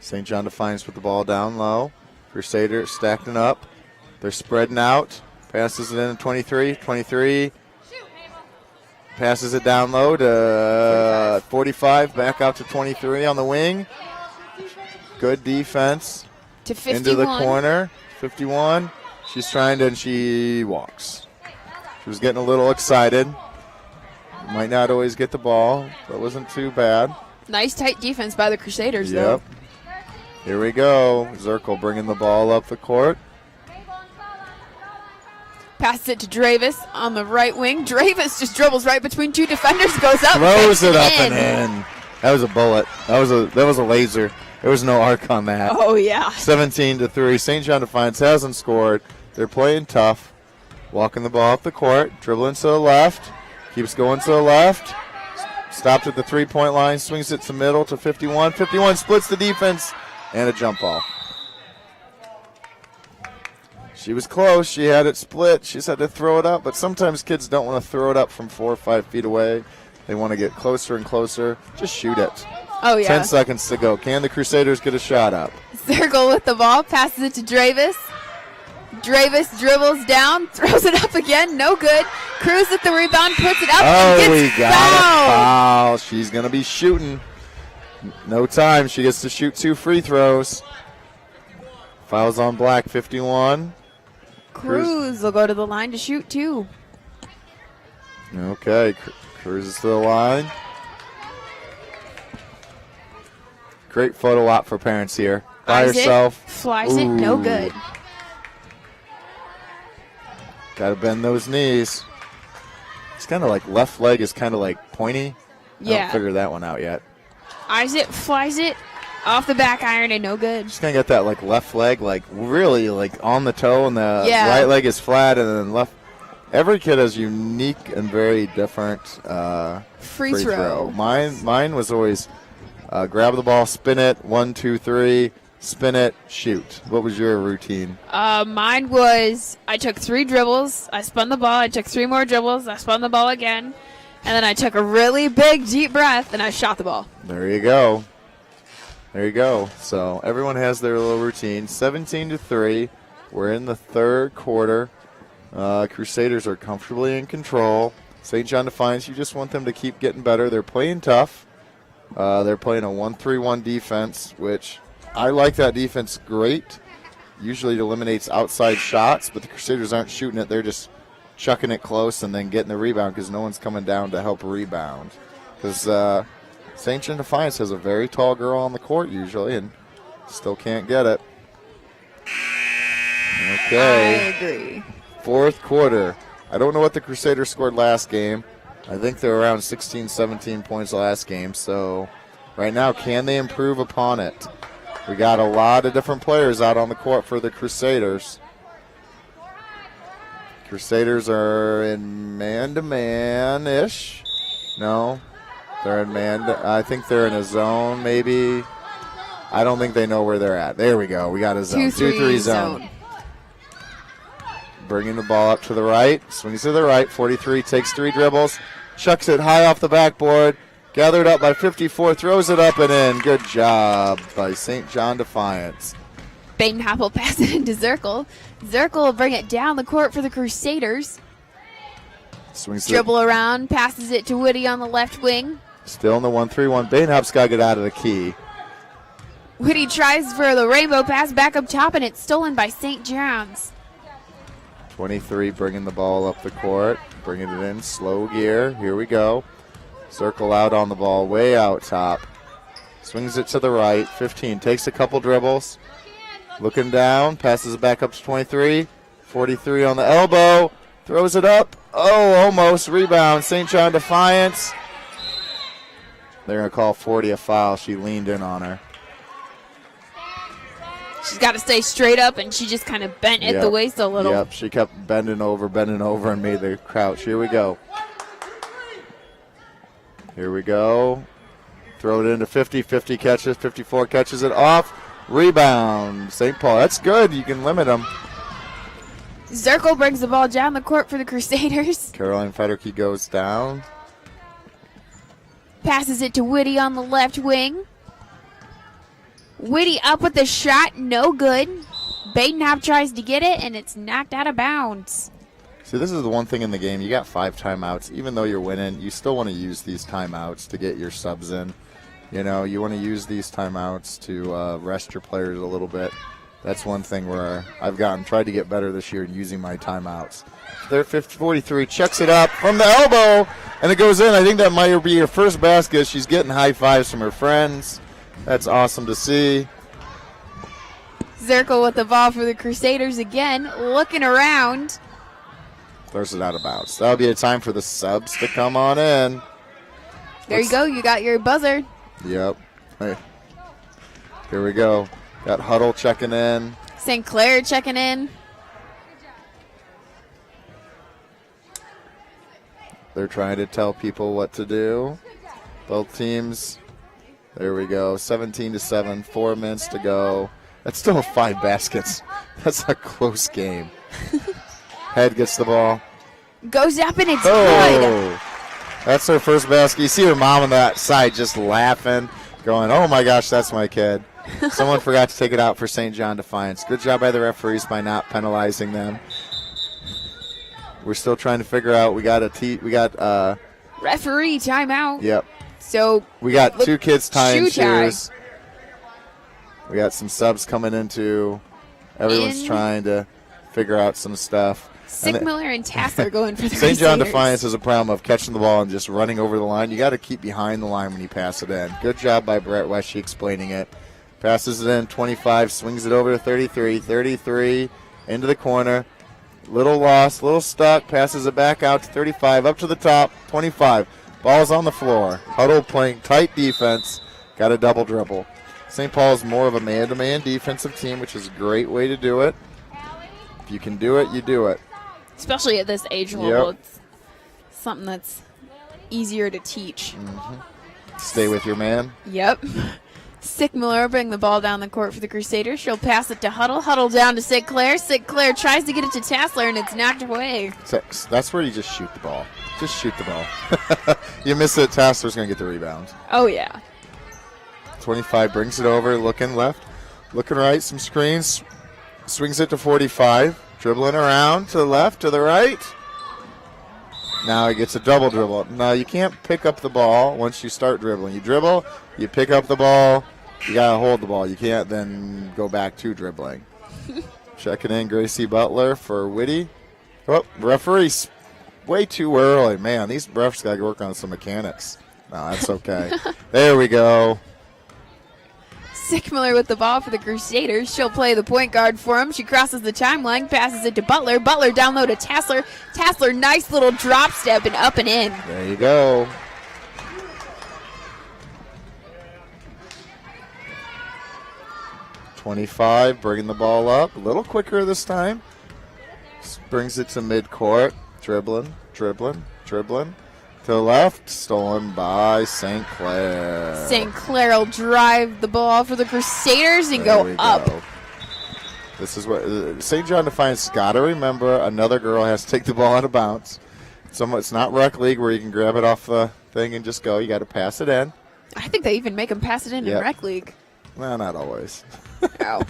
St. John Defiance with the ball down low. Crusaders stacking up. They're spreading out. Passes it in 23. 23. Passes it down low to 45. Back out to 23 on the wing. Good defense. To 51. Into the corner. 51. She's trying to, and she walks. She was getting a little excited. Might not always get the ball, but wasn't too bad. Nice tight defense by the Crusaders, Yep. though. Here we go. Zirkle bringing the ball up the court. Passes it to Dravis on the right wing. Dravis just dribbles right between two defenders, goes up, Throws it up in. and in. That was a bullet. That was a laser. There was no arc on that. Oh, yeah. 17-3. St. John Defiance hasn't scored. They're playing tough. Walking the ball up the court. Dribbling to the left. Keeps going to the left. Stopped at the three-point line. Swings it to middle to 51. 51 splits the defense. And a jump ball. She was close. She had it split. She just had to throw it up. But sometimes kids don't want to throw it up from 4 or 5 feet away. They want to get closer and closer. Just shoot it. Oh, yeah. 10 seconds to go. Can the Crusaders get a shot up? Zirkle with the ball, passes it to Dravis. Dravis dribbles down, throws it up again, no good. Cruz with the rebound, puts it up, Oh, and we gets got fouled. a foul. She's going to be shooting. No time. She gets to shoot 2 free throws. Fouls on Black, 51. Cruz will go to the line to shoot, too. Okay, Cruz is to the line. Great photo op for parents here. By Eyes it, herself. flies it, no Ooh. good. Got to bend those knees. It's kind of like left leg is kind of like pointy. I Yeah. don't figure that one out yet. Eyes it, flies it, off the back iron, and no good. Just gonna get that like left leg like really like on the toe, and the Yeah. right leg is flat, and then left. Every kid has unique and very different Free throw. Mine was always grab the ball, spin it, 1, 2, 3, spin it, shoot. What was your routine? Mine was, I took 3 dribbles, I spun the ball, I took 3 more dribbles, I spun the ball again, and then I took a really big, deep breath, and I shot the ball. There you go. There you go. So everyone has their little routine. 17-3. We're in the third quarter. Crusaders are comfortably in control. St. John Defiance, you just want them to keep getting better. They're playing tough. They're playing a 1-3-1 defense, which I like that defense great. Usually it eliminates outside shots, but the Crusaders aren't shooting it. They're just chucking it close and then getting the rebound because no one's coming down to help rebound. Because St. John Defiance has a very tall girl on the court usually and still can't get it. Okay. I agree. Fourth quarter. I don't know what the Crusaders scored last game. I think they're around 16, 17 points last game. So right now, can they improve upon it? We got a lot of different players out on the court for the Crusaders. Crusaders are in man-to-man-ish. No, they're in man. I think they're in a zone, maybe. I don't think they know where they're at. There we go. We got a zone. 2-3 zone. Bringing the ball up to the right. Swings to the right. 43 takes 3 dribbles. Chucks it high off the backboard. Gathered up by 54. Throws it up and in. Good job by St. John Defiance. Badenhop will pass it into Zirkle. Zirkle will bring it down the court for the Crusaders. Swings Dribble around. Passes it to Woody on the left wing. Still in the 1-3-1. Badenhop's got to get out of the key. Woody tries for the rainbow pass back up top, and it's stolen by St. John's. 23 bringing the ball up the court, bringing it in, slow gear. Here we go. Circle out on the ball, way out top. Swings it to the right. 15 takes a couple dribbles. Looking down, passes it back up to 23. 43 on the elbow, throws it up. Oh, almost. Rebound. St. John Defiance. They're going to call 40 a foul. She leaned in on her. She's got to stay straight up, and she just kind of bent at the waist a little. Yep, she kept bending over, and made the crouch. Here we go. Here we go. Throw it into 50. 50 catches. 54 catches it off. Rebound. St. Paul. That's good. You can limit them. Zirkle brings the ball down the court for the Crusaders. Caroline Federke goes down. Passes it to Whitty on the left wing. Whitty up with the shot, no good. Badenhop tries to get it, and it's knocked out of bounds. See, this is the one thing in the game. You got 5 timeouts. Even though you're winning, you still want to use these timeouts to get your subs in. You know, you want to use these timeouts to rest your players a little bit. That's one thing where I've tried to get better this year using my timeouts. They're 43, checks it up from the elbow, and it goes in. I think that might be her first basket. She's getting high fives from her friends. That's awesome to see. Zirkle with the ball for the Crusaders again, looking around. Throws it out of bounds. That'll be a time for the subs to come on in. There you go. You got your buzzer. Yep. Hey. Here we go. Got Huddle checking in. St. Clair checking in. They're trying to tell people what to do. Both teams. There we go. 17-7. 4 minutes to go. That's still 5 baskets. That's a close game. Head gets the ball. Goes up and it's good. That's her first basket. You see her mom on that side just laughing, going, oh my gosh, that's my kid. Someone forgot to take it out for St. John Defiance. Good job by the referees by not penalizing them. We're still trying to figure out. We got referee timeout. Yep. So we got 2 kids tying shoes. Tie. We got some subs coming into. Everyone's trying to figure out some stuff. Miller and Tassler going for the St. John Defiance has a problem of catching the ball and just running over the line. You got to keep behind the line when you pass it in. Good job by Brett Weshy explaining it. Passes it in, 25, swings it over to 33. 33 into the corner. Little lost, little stuck. Passes it back out to 35, up to the top, 25. Ball's on the floor. Huddle playing tight defense. Got a double dribble. St. Paul's more of a man-to-man defensive team, which is a great way to do it. If you can do it, you do it. Especially at this age level. Yep. It's something that's easier to teach. Mm-hmm. Stay with your man. Yep. Miller bring the ball down the court for the Crusaders. She'll pass it to Huddle. Huddle down to St. Clair. St. Clair tries to get it to Tassler, and it's knocked away. That's where you just shoot the ball. Just shoot the ball. You miss it, Tassler's going to get the rebound. Oh, yeah. 25 brings it over, looking left, looking right, some screens. Swings it to 45. Dribbling around to the left, to the right. Now he gets a double dribble. Now you can't pick up the ball once you start dribbling. You dribble, you pick up the ball, you got to hold the ball. You can't then go back to dribbling. Checking in Gracie Butler for Whitty. Oh, referee's way too early. Man, these refs got to work on some mechanics. No, that's okay. There we go. Sickmiller with the ball for the Crusaders. She'll play the point guard for him. She crosses the timeline, passes it to Butler. Butler down low to Tassler. Tassler, nice little drop step and up and in. There you go. .25, bringing the ball up. A little quicker this time. Brings it to midcourt. Dribbling. To the left, stolen by St. Clair. St. Clair will drive the ball for the Crusaders and go up. This is what St. John Defiance got to remember. Another girl has to take the ball out of bounds. It's not rec league where you can grab it off the thing and just go. You got to pass it in. I think they even make them pass it in rec league. Well, not always. Oh.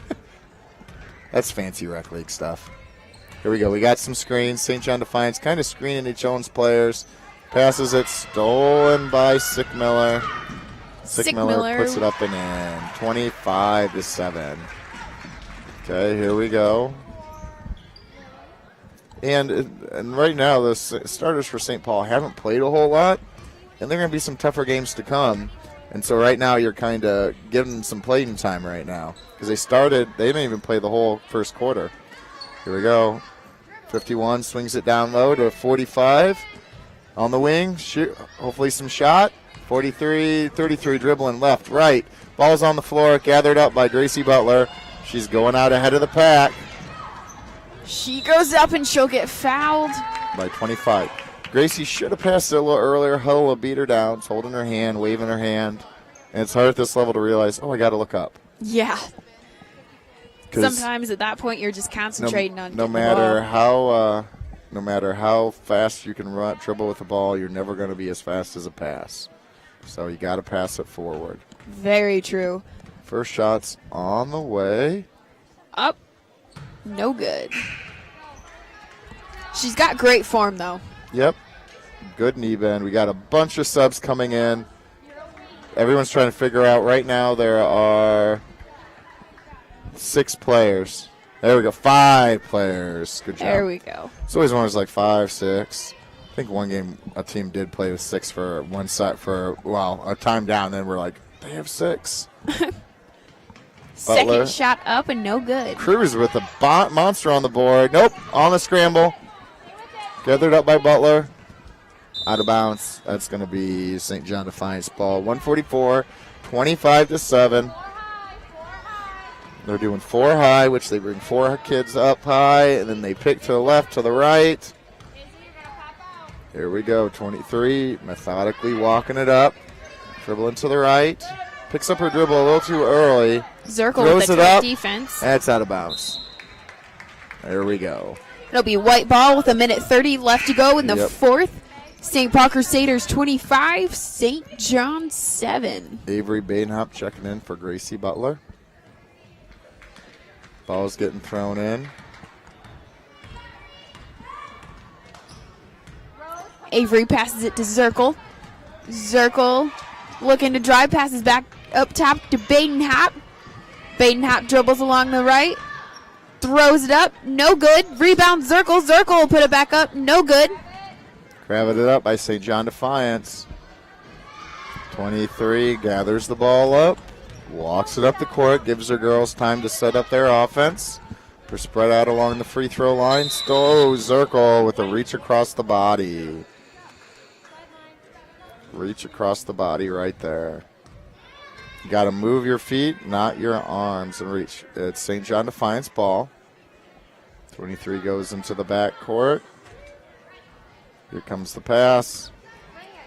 That's fancy rec league stuff. Here we go. We got some screens. St. John Defiance kind of screening each own's players. Passes it, stolen by Sickmiller. Sickmiller puts it up and in. 25-7. Okay, here we go. And right now, the starters for St. Paul haven't played a whole lot, and there are going to be some tougher games to come. And so right now, you're kind of giving them some playing time right now because they didn't even play the whole first quarter. Here we go. 51 swings it down low to 45. On the wing, shoot, hopefully some shot. 33 dribbling left, right. Ball's on the floor, gathered up by Gracie Butler. She's going out ahead of the pack. She goes up and she'll get fouled. By 25. Gracie should have passed it a little earlier. Huddle will beat her down. It's holding her hand, waving her hand. And it's hard at this level to realize, I got to look up. Yeah. Sometimes at that point you're just concentrating on no matter how fast you can dribble with the ball, you're never going to be as fast as a pass. So you got to pass it forward. Very true. First shot's on the way. Up. No good. She's got great form, though. Yep. Good knee bend. We got a bunch of subs coming in. Everyone's trying to figure out right now there are 6 players. There we go. 5 players. Good job. There we go. It's always one was like 5, 6. I think one game a team did play with 6 for one set for, a time down. Then we're like, they have 6. Second shot up and no good. Cruz with a monster on the board. Nope. On the scramble. Gathered up by Butler. Out of bounds. That's going to be St. John Defiance ball. 144, 25-7. They're doing 4 high, which they bring 4 kids up high, and then they pick to the left, to the right. Here we go. 23, methodically walking it up. Dribbling to the right. Picks up her dribble a little too early. Zirkle with the great defense. That's out of bounds. There we go. It'll be white ball with 1:30 left to go in the fourth. St. Paul Crusaders 25, St. John 7. Avery Bainhop checking in for Gracie Butler. Ball's getting thrown in. Avery passes it to Zirkle. Zirkle looking to drive, passes back up top to Badenhop. Badenhop dribbles along the right. Throws it up. No good. Rebound Zirkle. Zirkle will put it back up. No good. Grabbing it up by St. John Defiance. 23 gathers the ball up. Walks it up the court. Gives her girls time to set up their offense. They're spread out along the free throw line. Zirkle with a reach across the body. Reach across the body right there. You got to move your feet, not your arms, and reach. It's St. John Defiance ball. 23 goes into the back court. Here comes the pass.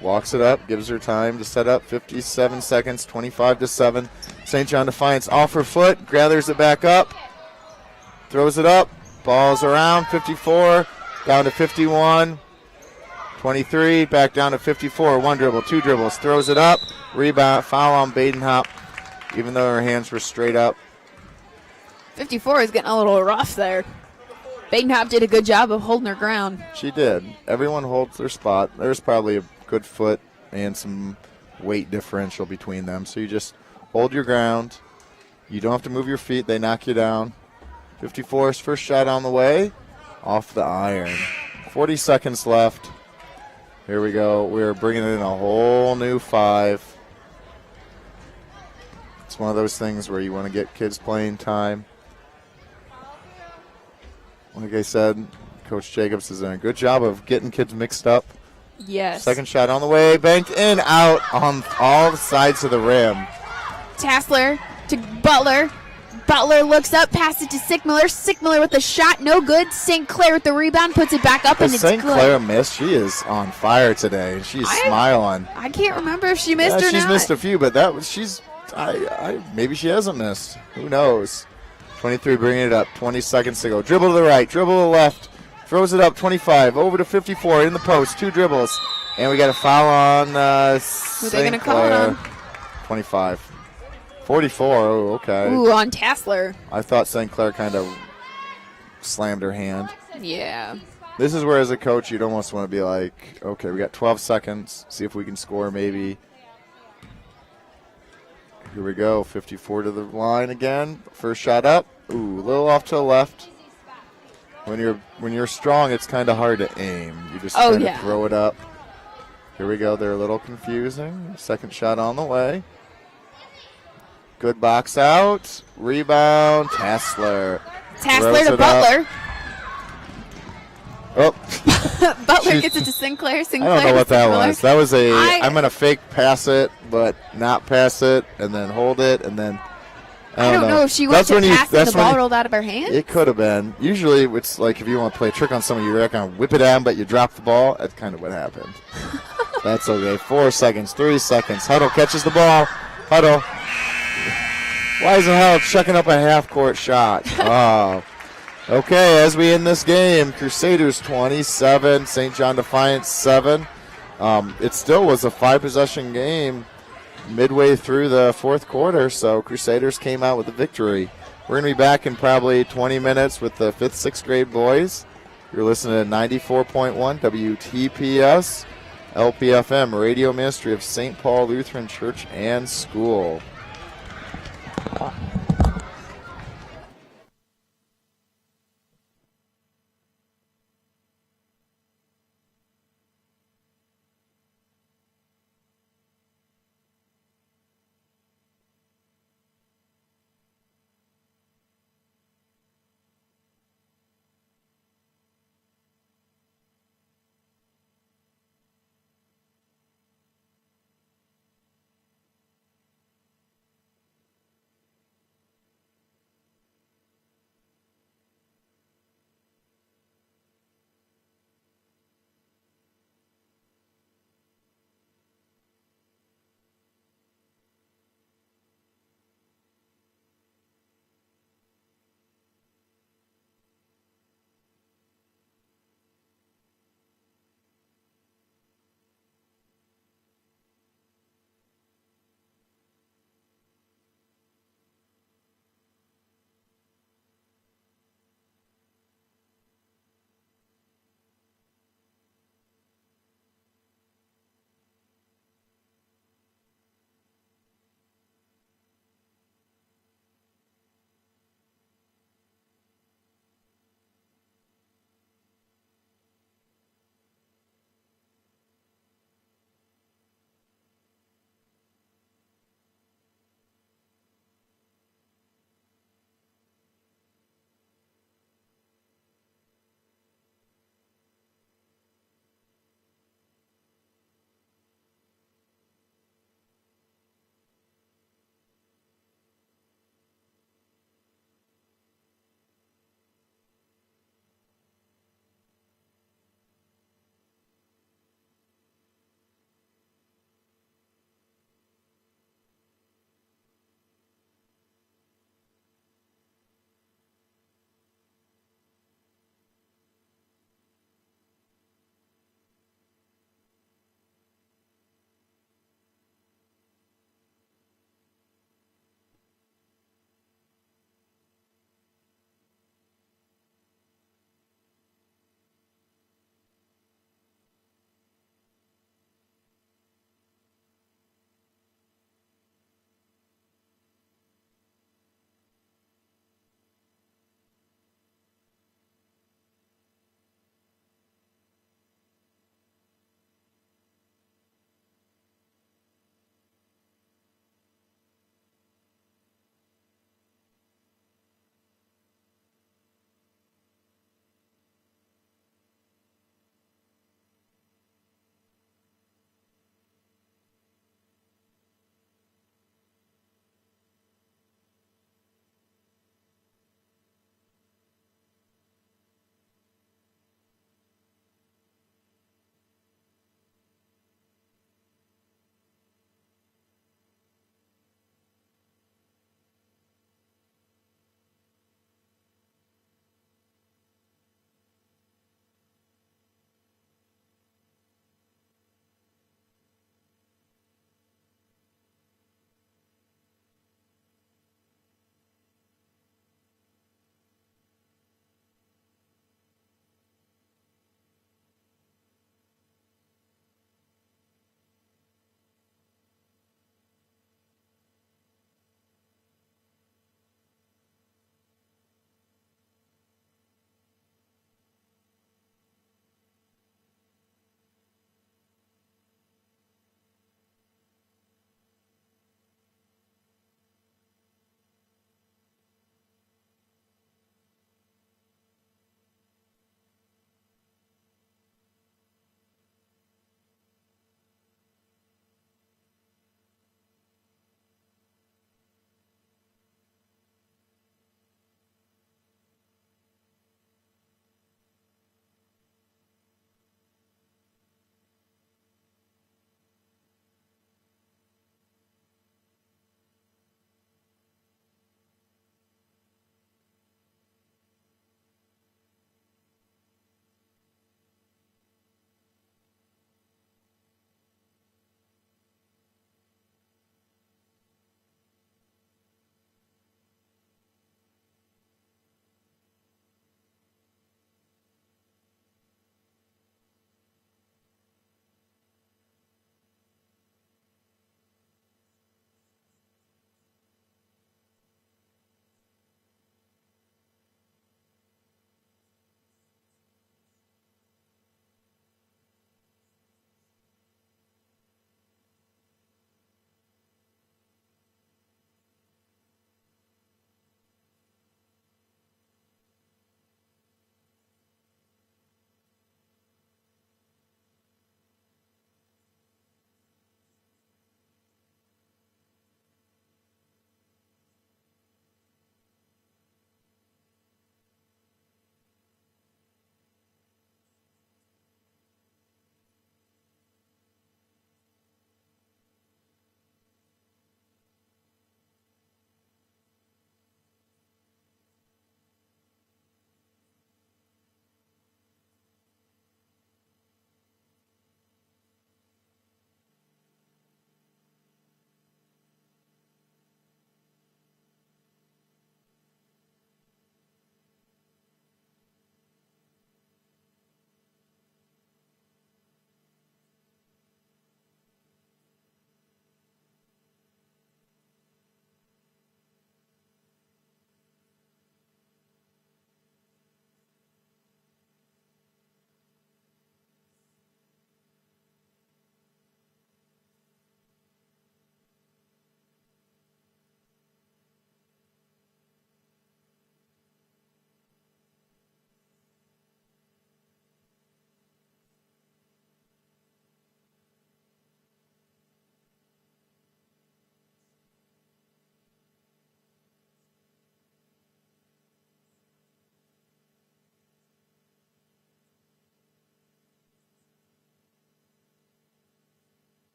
Walks it up, gives her time to set up. 57 seconds, 25-7. St. John Defiance off her foot, gathers it back up, throws it up, ball's around. 54, down to 51. 23, back down to 54. 1 dribble, 2 dribbles, throws it up. Rebound, foul on Badenhop, even though her hands were straight up. 54 is getting a little rough there. Badenhop did a good job of holding her ground. She did. Everyone holds their spot. There's probably a good foot and some weight differential between them. So you just hold your ground. You don't have to move your feet. They knock you down. 54's first shot on the way. Off the iron. 40 seconds left. Here we go. We're bringing in a whole new 5. It's one of those things where you want to get kids playing time. Like I said, Coach Jacobs has done a good job of getting kids mixed up. Yes. Second shot on the way, banked in, out on all sides of the rim. Tassler to Butler. Butler looks up, passes it to Sickmiller. Sickmiller with the shot, no good. St. Clair with the rebound, puts it back up, and it's St. good. Clair missed. She is on fire today. She's smiling. I can't remember if she missed or not. She's missed a few, but maybe she hasn't missed. Who knows? 23 bringing it up. 20 seconds to go. Dribble to the right, dribble to the left. Throws it up, 25, over to 54, in the post, 2 dribbles. And we got a foul on Who are they St. going to call it on? 25. 44, oh, okay. Ooh, on Tassler. I thought St. Clair kind of slammed her hand. Yeah. This is where, as a coach, you'd almost want to be like, okay, we got 12 seconds, see if we can score maybe. Here we go, 54 to the line again. First shot up. Ooh, a little off to the left. When you're strong, it's kind of hard to aim. You just kind of throw it up. Here we go. They're a little confusing. Second shot on the way. Good box out. Rebound. Tassler. Tassler to Butler. Oh. Butler gets it to Sinclair. Sinclair I don't know what that Sinclair. was. That was I'm going to fake pass it, but not pass it, and then hold it, and then I don't know if she went to pass and the ball rolled out of her hand. It could have been. Usually it's like if you want to play a trick on somebody, you're not going to whip it at them, but you drop the ball. That's kind of what happened. That's okay. 4 seconds, 3 seconds. Huddle catches the ball. Huddle. Weisenhuddle checking up a half-court shot. Oh. Okay, as we end this game, Crusaders 27, St. John Defiance 7. It still was a 5-possession game midway through the fourth quarter, so Crusaders came out with a victory. We're going to be back in probably 20 minutes with the 5th, 6th grade boys. You're listening to 94.1 WTPS, LPFM, Radio Ministry of St. Paul Lutheran Church and School.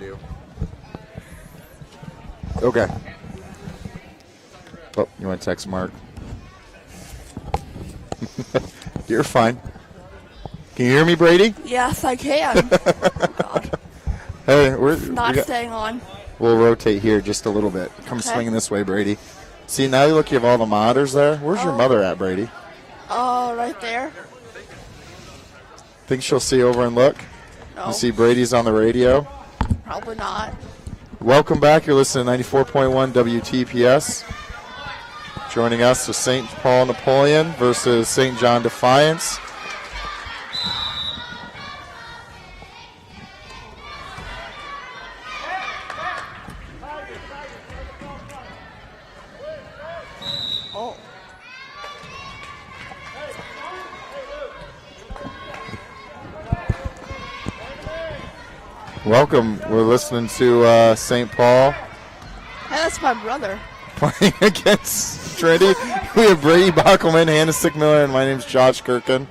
you. Okay. Oh, you want to text Mark? You're fine. Can you hear me, Brady? Yes, I can. Oh, God. Hey, Not staying on. We'll rotate here just a little bit. Come swinging this way, Brady. See, now you look, you have all the monitors there. Where's your mother at, Brady? Oh, right there. Think she'll see over and look? No. You see Brady's on the radio? Probably not. Welcome back. You're listening to 94.1 WTPS. Joining us is St. Paul Napoleon versus St. John Defiance. Oh. Welcome. We're listening to St. Paul Hey, that's my brother. playing against Trinity. We have Brady Bockelman, Hannah Sickmiller, and my name's Josh Kirkin.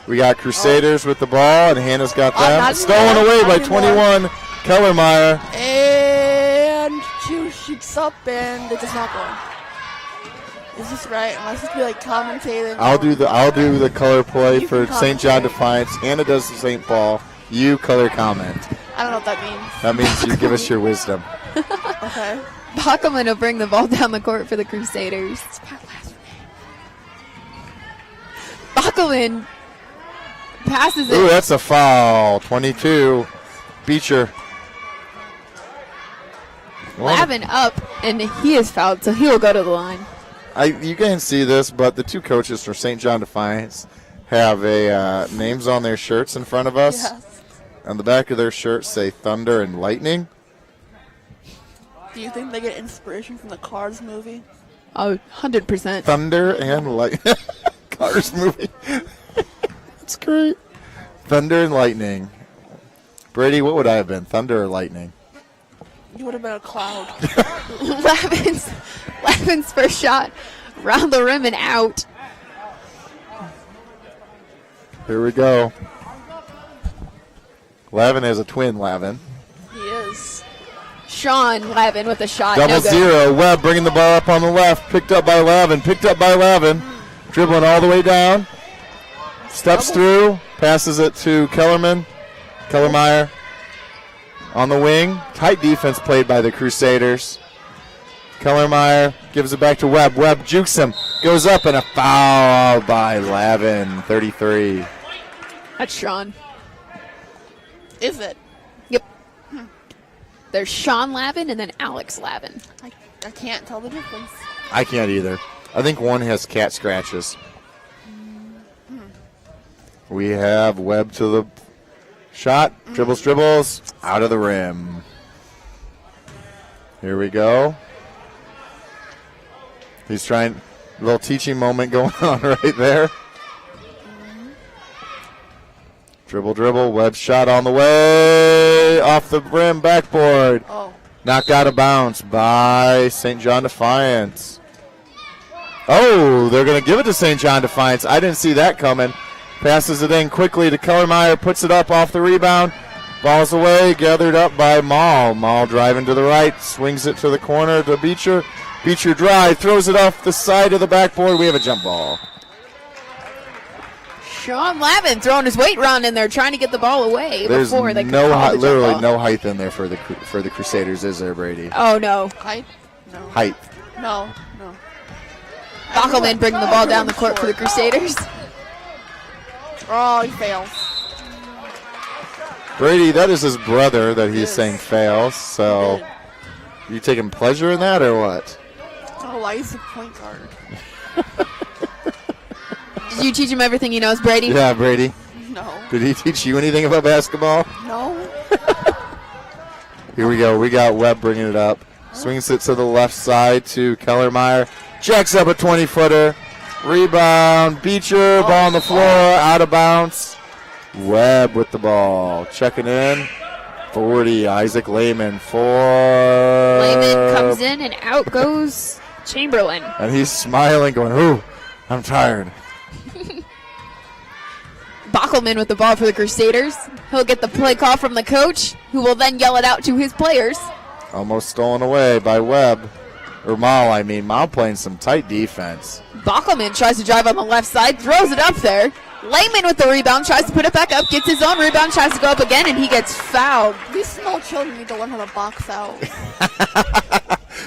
We got Crusaders with the ball, and Hannah's got them. not Stolen anymore, away by not anymore. 21, Kellermeyer. And she shoots up, and it's just not going. Is this right? Am I supposed to be like commentating? I'll do the color play You for can St. John commentate. Defiance. Hannah does the St. Paul. You color comment. I don't know what that means. That means you give us your wisdom. Okay. Bachman will bring the ball down the court for the Crusaders. Bachman passes Ooh, it. that's a foul. 22. Beecher. Lavin up, and he is fouled, so he will go to the line. You can see this, but the two coaches for St. John Defiance have a names on their shirts in front of us. Yes. On the back of their shirts say Thunder and Lightning. Do you think they get inspiration from the Cars movie? Oh, 100%. Thunder and Lightning. Cars movie. That's great. Thunder and Lightning. Brady, what would I have been? Thunder or Lightning? You would have been a cloud. Lavin's first shot, round the rim and out. Here we go. Lavin has a twin, Lavin. He is. Sean Lavin with a shot. Double no good. zero. Webb bringing the ball up on the left. Picked up by Lavin. Dribbling all the way down. Steps through. Passes it to Kellermeyer on the wing. Tight defense played by the Crusaders. Kellermeyer gives it back to Webb. Webb jukes him. Goes up and a foul by Lavin. 33. That's Sean. Is it? Yep. There's Sean Lavin and then Alex Lavin. I can't tell the difference. I can't either. I think one has cat scratches. We have Webb to the shot. Dribbles. Out of the rim. Here we go. He's trying. A little teaching moment going on right there. Dribble. Webb shot on the way. Off the rim. Backboard. Oh. Knocked out of bounds by St. John Defiance. Oh, they're going to give it to St. John Defiance. I didn't see that coming. Passes it in quickly to Kellermeyer. Puts it up off the rebound. Ball's away. Gathered up by Maul. Maul driving to the right. Swings it to the corner to Beecher. Beecher drive. Throws it off the side of the backboard. We have a jump ball. Sean Lavin throwing his weight round in there, trying to get the ball away There's before they could no call the jump literally ball. no height in there for the Crusaders, is there, Brady? Oh, no. Height? No. Height. No. Bockelman bringing the ball down the court for the Crusaders. Oh, he fails. Brady, that is his brother that he's Yes. saying fails. So, you taking pleasure in that or what? Oh, why is the point guard? Did you teach him everything he knows, Brady? Yeah, Brady. No. Did he teach you anything about basketball? No. Here we go. We got Webb bringing it up. Swings it to the left side to Kellermeyer. Jacks up a 20-footer. Rebound. Beecher. Ball on the floor. Out of bounds. Webb with the ball. Checking in. 40. Isaac Lehman. Layman comes in and out goes Chamberlain. And he's smiling, going, ooh, I'm tired. Bockelman with the ball for the Crusaders. He'll get the play call from the coach, who will then yell it out to his players. Almost stolen away by Webb. Or Mal, I mean. Mal playing some tight defense. Bockelman tries to drive on the left side, throws it up there. Lehman with the rebound, tries to put it back up, gets his own rebound, tries to go up again, and he gets fouled. These small children need to learn how to box out.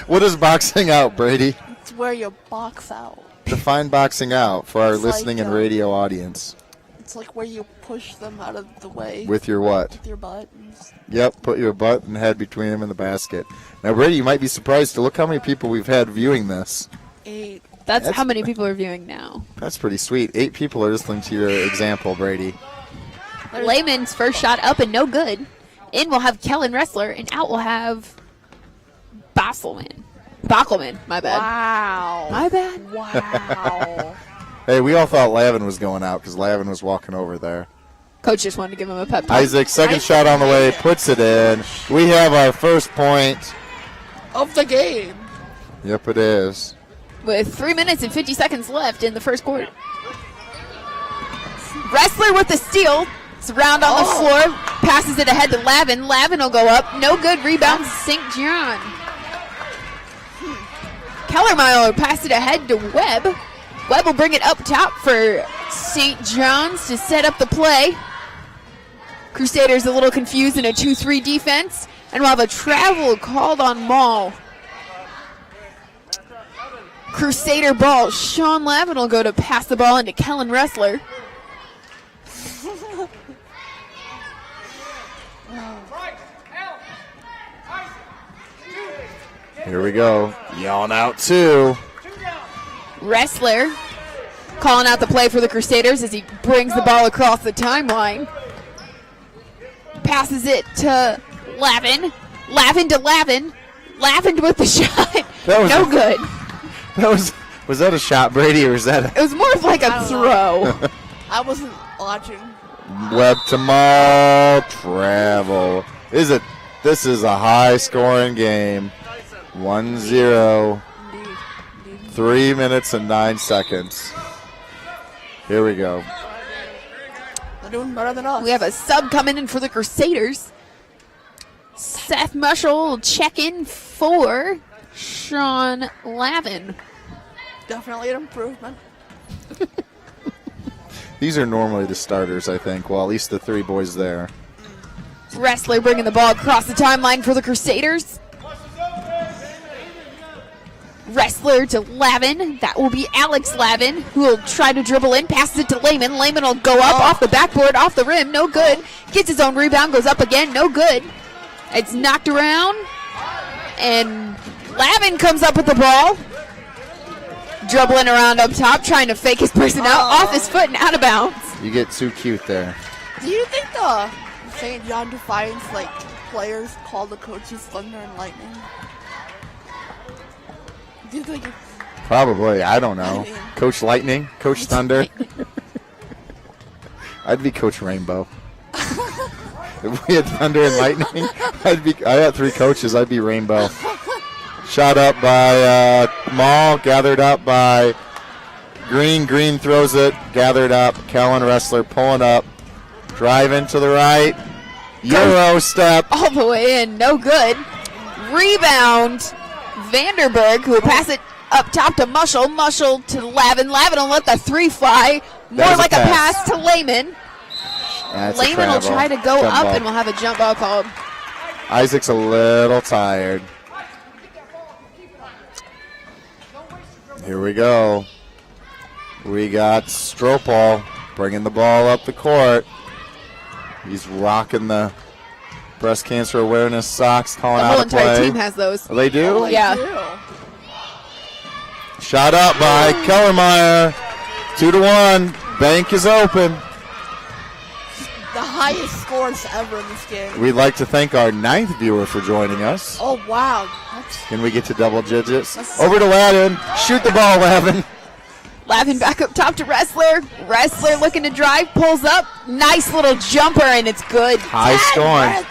What is boxing out, Brady? It's where you box out. Define boxing out for our It's listening like, and radio audience. It's like where you push them out of the way With your what? with your buttons. Yep, put your butt and head between them and the basket. Now, Brady, you might be surprised to look how many people we've had viewing this. 8. That's how many people are viewing now. That's pretty sweet. 8 people are listening to your example, Brady. Lehman's first shot up and no good. In will have Kellen Ressler, and out will have Bockelman, my bad. Wow. My bad. Wow. Hey, we all thought Lavin was going out because Lavin was walking over there. Coach just wanted to give him a pep talk. Isaac, second shot on the way, puts it in. We have our first point. Of the game. Yep, it is. With 3 minutes and 50 seconds left in the first quarter. Wrestler with the steal. It's around on the floor. Passes it ahead to Lavin. Lavin will go up. No good. Rebound St. John. Kellermeyer will pass it ahead to Webb. Webb will bring it up top for St. John's to set up the play. Crusaders a little confused in a 2-3 defense. And we'll have a travel called on Mall. Crusader ball. Sean Lavin will go to pass the ball into Kellen Ressler. Here we go. Yelling out two. Ressler calling out the play for the Crusaders as he brings the ball across the timeline. Passes it to Lavin. Lavin to Lavin. Lavin with the shot. That was no good. That was that a shot, Brady, or was that It was more of like a throw. I wasn't watching. Webb to Mall? Travel. This is a high-scoring game. 1-0. Indeed. 3 minutes and 9 seconds. Here we go. They're doing better than us. We have a sub coming in for the Crusaders. Seth Mushel will check in for Sean Lavin. Definitely an improvement. These are normally the starters, I think. Well, at least the 3 boys there. Wrestler bringing the ball across the timeline for the Crusaders. Wrestler to Lavin. That will be Alex Lavin, who will try to dribble in, passes it to Lehman. Lehman will go up off the backboard, off the rim, no good. Gets his own rebound, goes up again, no good. It's knocked around, and Lavin comes up with the ball. Dribbling around up top, trying to fake his person out, off his foot and out of bounds. You get too cute there. Do you think the St. John Defiance players call the coaches Thunder and Lightning? Do you think Probably. I don't know. I mean- Coach Lightning? Coach Thunder? I'd be Coach Rainbow. If we had Thunder and Lightning, I had 3 coaches. I'd be Rainbow. Shot up by Mall, gathered up by Green. Green throws it, gathered up. Kellen Ressler pulling up, driving to the right. Euro step. All the way in, no good. Rebound, Vanderberg, who will pass it up top to Mushel. Mushel to Lavin. Lavin will let the 3 fly. More That was a like a pass. pass to Lehman. That's a Lehman will travel. try to go Jump up ball. and we'll have a jump ball called. Isaac's a little tired. Here we go. We got Stropal bringing the ball up the court. He's rocking the breast cancer awareness socks, calling The out whole a play. entire team has those. Oh, they do? Yeah. Shot up by Kellermeyer. 2-1. Bank is open. the highest scores ever in this game? We'd like to thank our 9th viewer for joining us. Oh, wow. That's Can we get to double digits? Over to Lavin. Shoot the ball, Lavin. Lavin back up top to Wrestler. Wrestler looking to drive, pulls up. Nice little jumper, and it's good. High scoring. We're at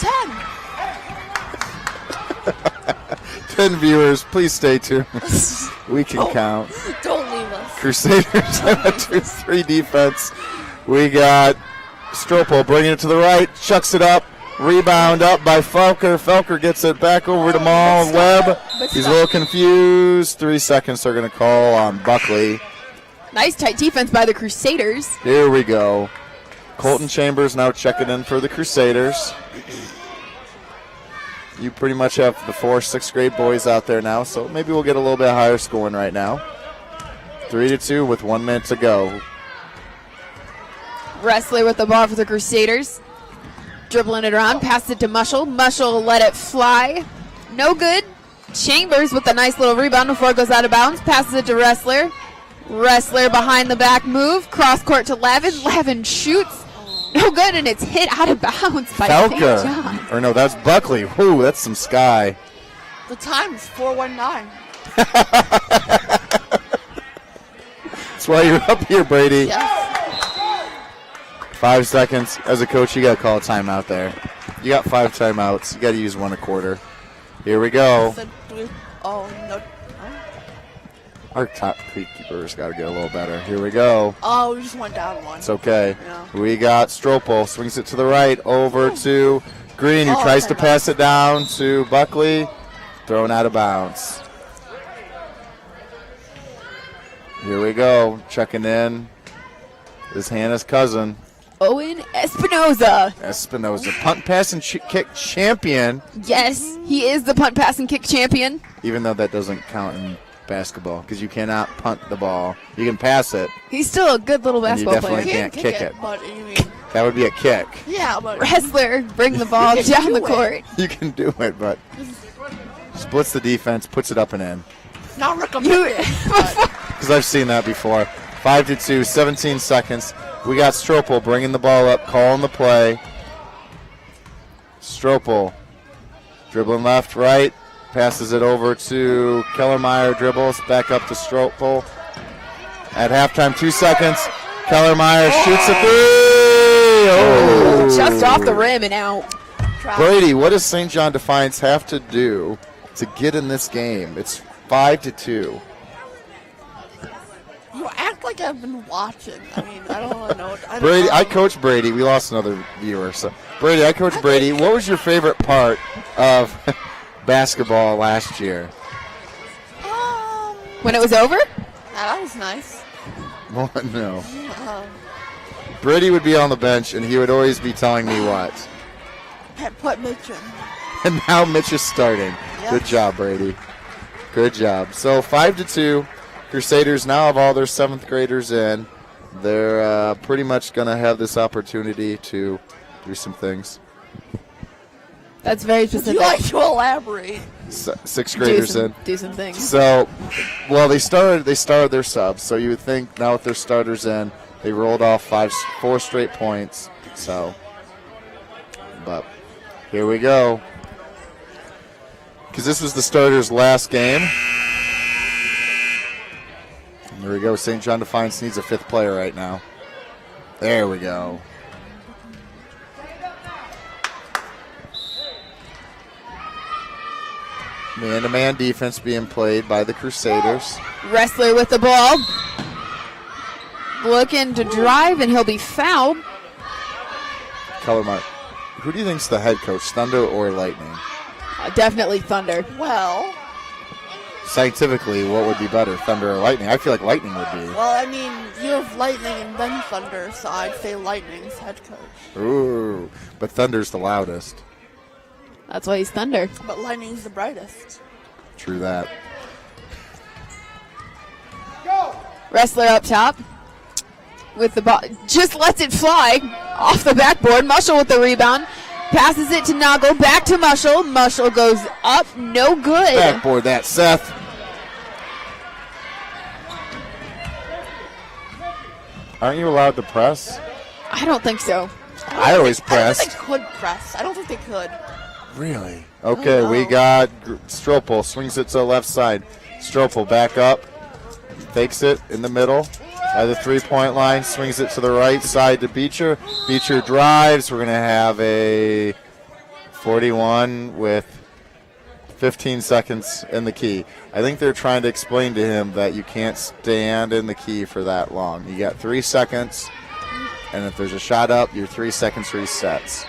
10. 10 viewers, please stay tuned. We can count. Don't leave us. Crusaders have a 2-3 defense. We got Stropel bringing it to the right, chucks it up. Rebound up by Felker. Felker gets it back over to Maul. Webb. He's a little confused. 3 seconds they're going to call on Buckley. Nice tight defense by the Crusaders. Here we go. Colton Chambers now checking in for the Crusaders. You pretty much have the 4th, 6th grade boys out there now, so maybe we'll get a little bit higher scoring right now. 3-2 with 1 minute to go. Wrestler with the ball for the Crusaders. Dribbling it around, passes it to Mushel. Mushel let it fly. No good. Chambers with a nice little rebound before it goes out of bounds. Passes it to Wrestler. Wrestler behind the back move. Cross court to Lavin. Lavin shoots. No good, and it's hit out of bounds by Felker. St. John. Or no, that's Buckley. Whoo, that's some sky. The time is 4:19. That's why you're up here, Brady. Yes. 5 seconds. As a coach, you got to call a timeout there. You got 5 timeouts. You got to use 1 a quarter. Here we go. Oh, no. Our top keeper's got to get a little better. Here we go. Oh, we just went down 1. It's okay. Yeah. We got Stropel. Swings it to the right. Over to Green, who Oh, tries to timeout. pass it down to Buckley. Thrown out of bounds. Here we go. Checking in is Hannah's cousin. Owen Espinoza. Espinoza, punt, pass, and kick champion, Yes, he is the punt, pass, and kick champion. even though that doesn't count in basketball because you cannot punt the ball. You can pass it. He's still a good little And you basketball definitely player. can't kick it. But you mean, That would be a kick. yeah, but Wrestler, bring the ball You can down the do it. court. You can do it, but splits the defense, puts it up and in. not recommended. but Because I've seen that before. 5-2, 17 seconds. We got Stropel bringing the ball up, calling the play. Stropel dribbling left, right, passes it over to Kellermeyer, dribbles back up to Stropel. At halftime, 2 seconds. Kellermeyer shoots a three. Oh. Just off the rim and out. Brady, what does St. John Defiance have to do to get in this game? It's 5-2. you act like I've been watching. I mean, I don't want to know. I don't Brady, know. I coached Brady. We lost another viewer. So, Brady, I coached Brady. What was your favorite part of basketball last year? When it was over? That was nice. Well, no. Brady would be on the bench, and he would always be telling me what. Put Mitch in. And now Mitch is starting. Yep. Good job, Brady. Good job. So 5-2. Crusaders now have all their 7th graders in. They're pretty much going to have this opportunity to do some things. That's very Would specific. you like to elaborate? 6th graders in. Do some things. So, well, they started their subs. So you would think now with their starters in, they rolled off 4 straight points. So, but here we go. Because this was the starters' last game. There we go. St. John Defiance needs a 5th player right now. There we go. Man-to-man defense being played by the Crusaders. Wrestler with the ball. Looking to drive, and he'll be fouled. Color mark. Who do you think's the head coach, Thunder or Lightning? Definitely Thunder. Well, Scientifically, what would be better, Thunder or Lightning? I feel like Lightning would be. I mean, you have Lightning and then Thunder, so I'd say Lightning's head coach. Ooh, but Thunder's the loudest. That's why he's Thunder. But Lightning's the brightest. True that. Wrestler up top with the ball. Just lets it fly off the backboard. Mushel with the rebound. Passes it to Noggle. Back to Mushel. Mushel goes up. No good. Backboard that, Seth. Aren't you allowed to press? I don't think so. I always I don't press. think they could press. I don't think they could. Really? Okay, we know. got Stropel. Swings it to the left side. Stropel back up. Fakes it in the middle by the 3-point line. Swings it to the right side to Beecher. Beecher drives. We're going to have a 41 with 15 seconds in the key. I think they're trying to explain to him that you can't stand in the key for that long. You got 3 seconds. And if there's a shot up, your 3 seconds resets.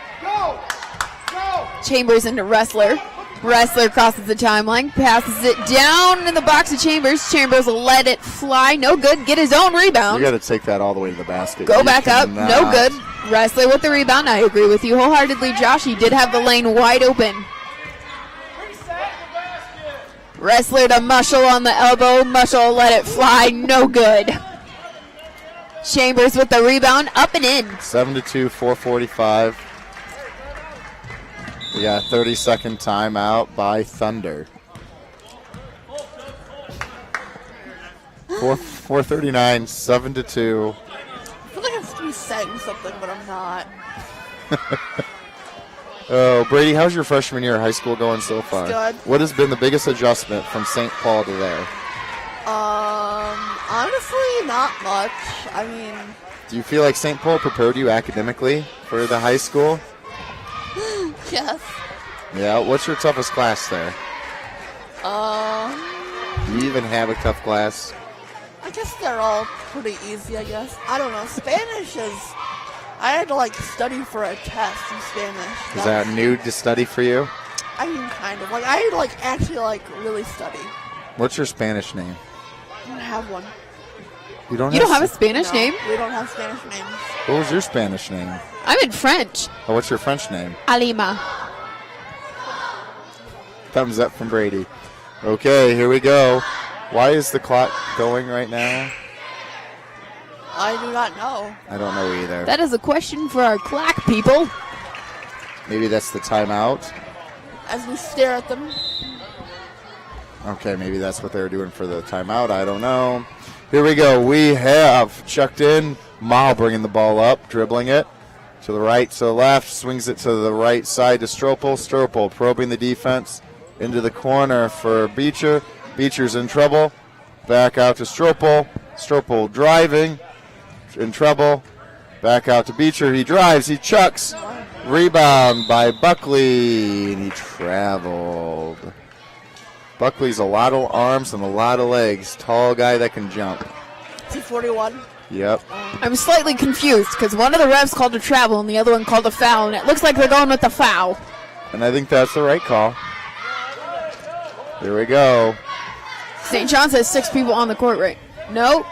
Chambers into Wrestler. Wrestler crosses the timeline, passes it down in the box to Chambers. Chambers will let it fly. No good. Get his own rebound. You got to take that all the way to the basket. Go You back up. cannot. No good. Wrestler with the rebound. I agree with you wholeheartedly, Josh. He did have the lane wide open. Wrestler to Mushel on the elbow. Mushel let it fly. No good. Chambers with the rebound. Up and in. 7-2, 4:45. We got a 30-second timeout by Thunder. 4:39, 7-2. I feel like I'm supposed to be saying something, but I'm not. Oh, Brady, how's your freshman year of high school going so far? Good. What has been the biggest adjustment from St. Paul to there? Honestly, not much. I mean, Do you feel like St. Paul prepared you academically for the high school? yes. Yeah, what's your toughest class there? Do you even have a tough class? I guess they're all pretty easy, I guess. I don't know. Spanish is... I had to, like, study for a test in Spanish. Is that new to study for you? I mean, kind of. Like, I had to, like, actually, like, really study. What's your Spanish name? I don't have one. You don't You don't have a Spanish No, name? we don't have Spanish names. What was your Spanish name? I'm in French. Oh, what's your French name? Alima. Thumbs up from Brady. Okay, here we go. Why is the clock going right now? I do not know. I don't know either. That is a question for our clock people. Maybe that's the timeout. As we stare at them. Okay, maybe that's what they were doing for the timeout. I don't know. Here we go. We have chucked in. Mile bringing the ball up, dribbling it to the right, to the left, swings it to the right side to Stropel. Stropel probing the defense into the corner for Beecher. Beecher's in trouble. Back out to Stropel. Stropel driving. In trouble. Back out to Beecher. He drives. He chucks. Rebound by Buckley. And he traveled. Buckley's a lot of arms and a lot of legs. Tall guy that can jump. Is he 41? Yep. I'm slightly confused because one of the refs called a travel and the other one called a foul, and it looks like they're going with the foul. And I think that's the right call. Here we go. St. John's has 6 people on the court, right? No.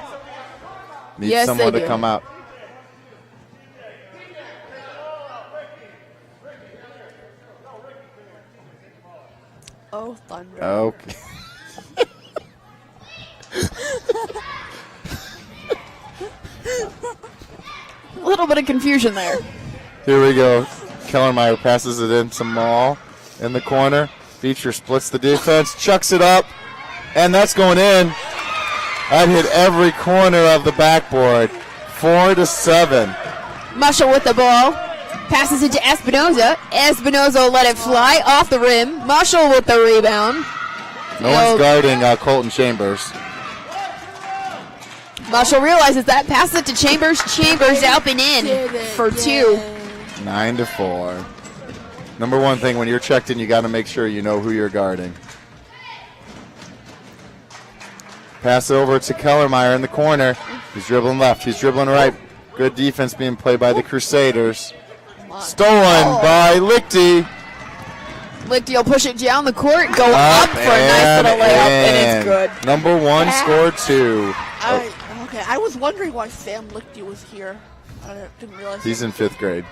Need Yes, someone they to do. come out. Oh, Thunder. Okay. A little bit of confusion there. Here we go. Kellermeyer passes it into Mall in the corner. Beecher splits the defense, chucks it up, and that's going in. That hit every corner of the backboard. 4-7. Mushel with the ball. Passes it to Espinoza. Espinoza will let it fly off the rim. Mushel with the rebound. No one's guarding Colton Chambers. Mushel realizes that. Passes it to Chambers. Chambers up and in for 2. 9-4. Number one thing, when you're checked in, you got to make sure you know who you're guarding. Pass it over to Kellermeyer in the corner. He's dribbling left. He's dribbling right. Good defense being played by the Crusaders. Stolen by Lichty. Lichty will push it down the court. Go up for a nice little layup, and it's good. Number one scored 2. Okay, I was wondering why Sam Lichty was here. I didn't realize. He's in 5th grade.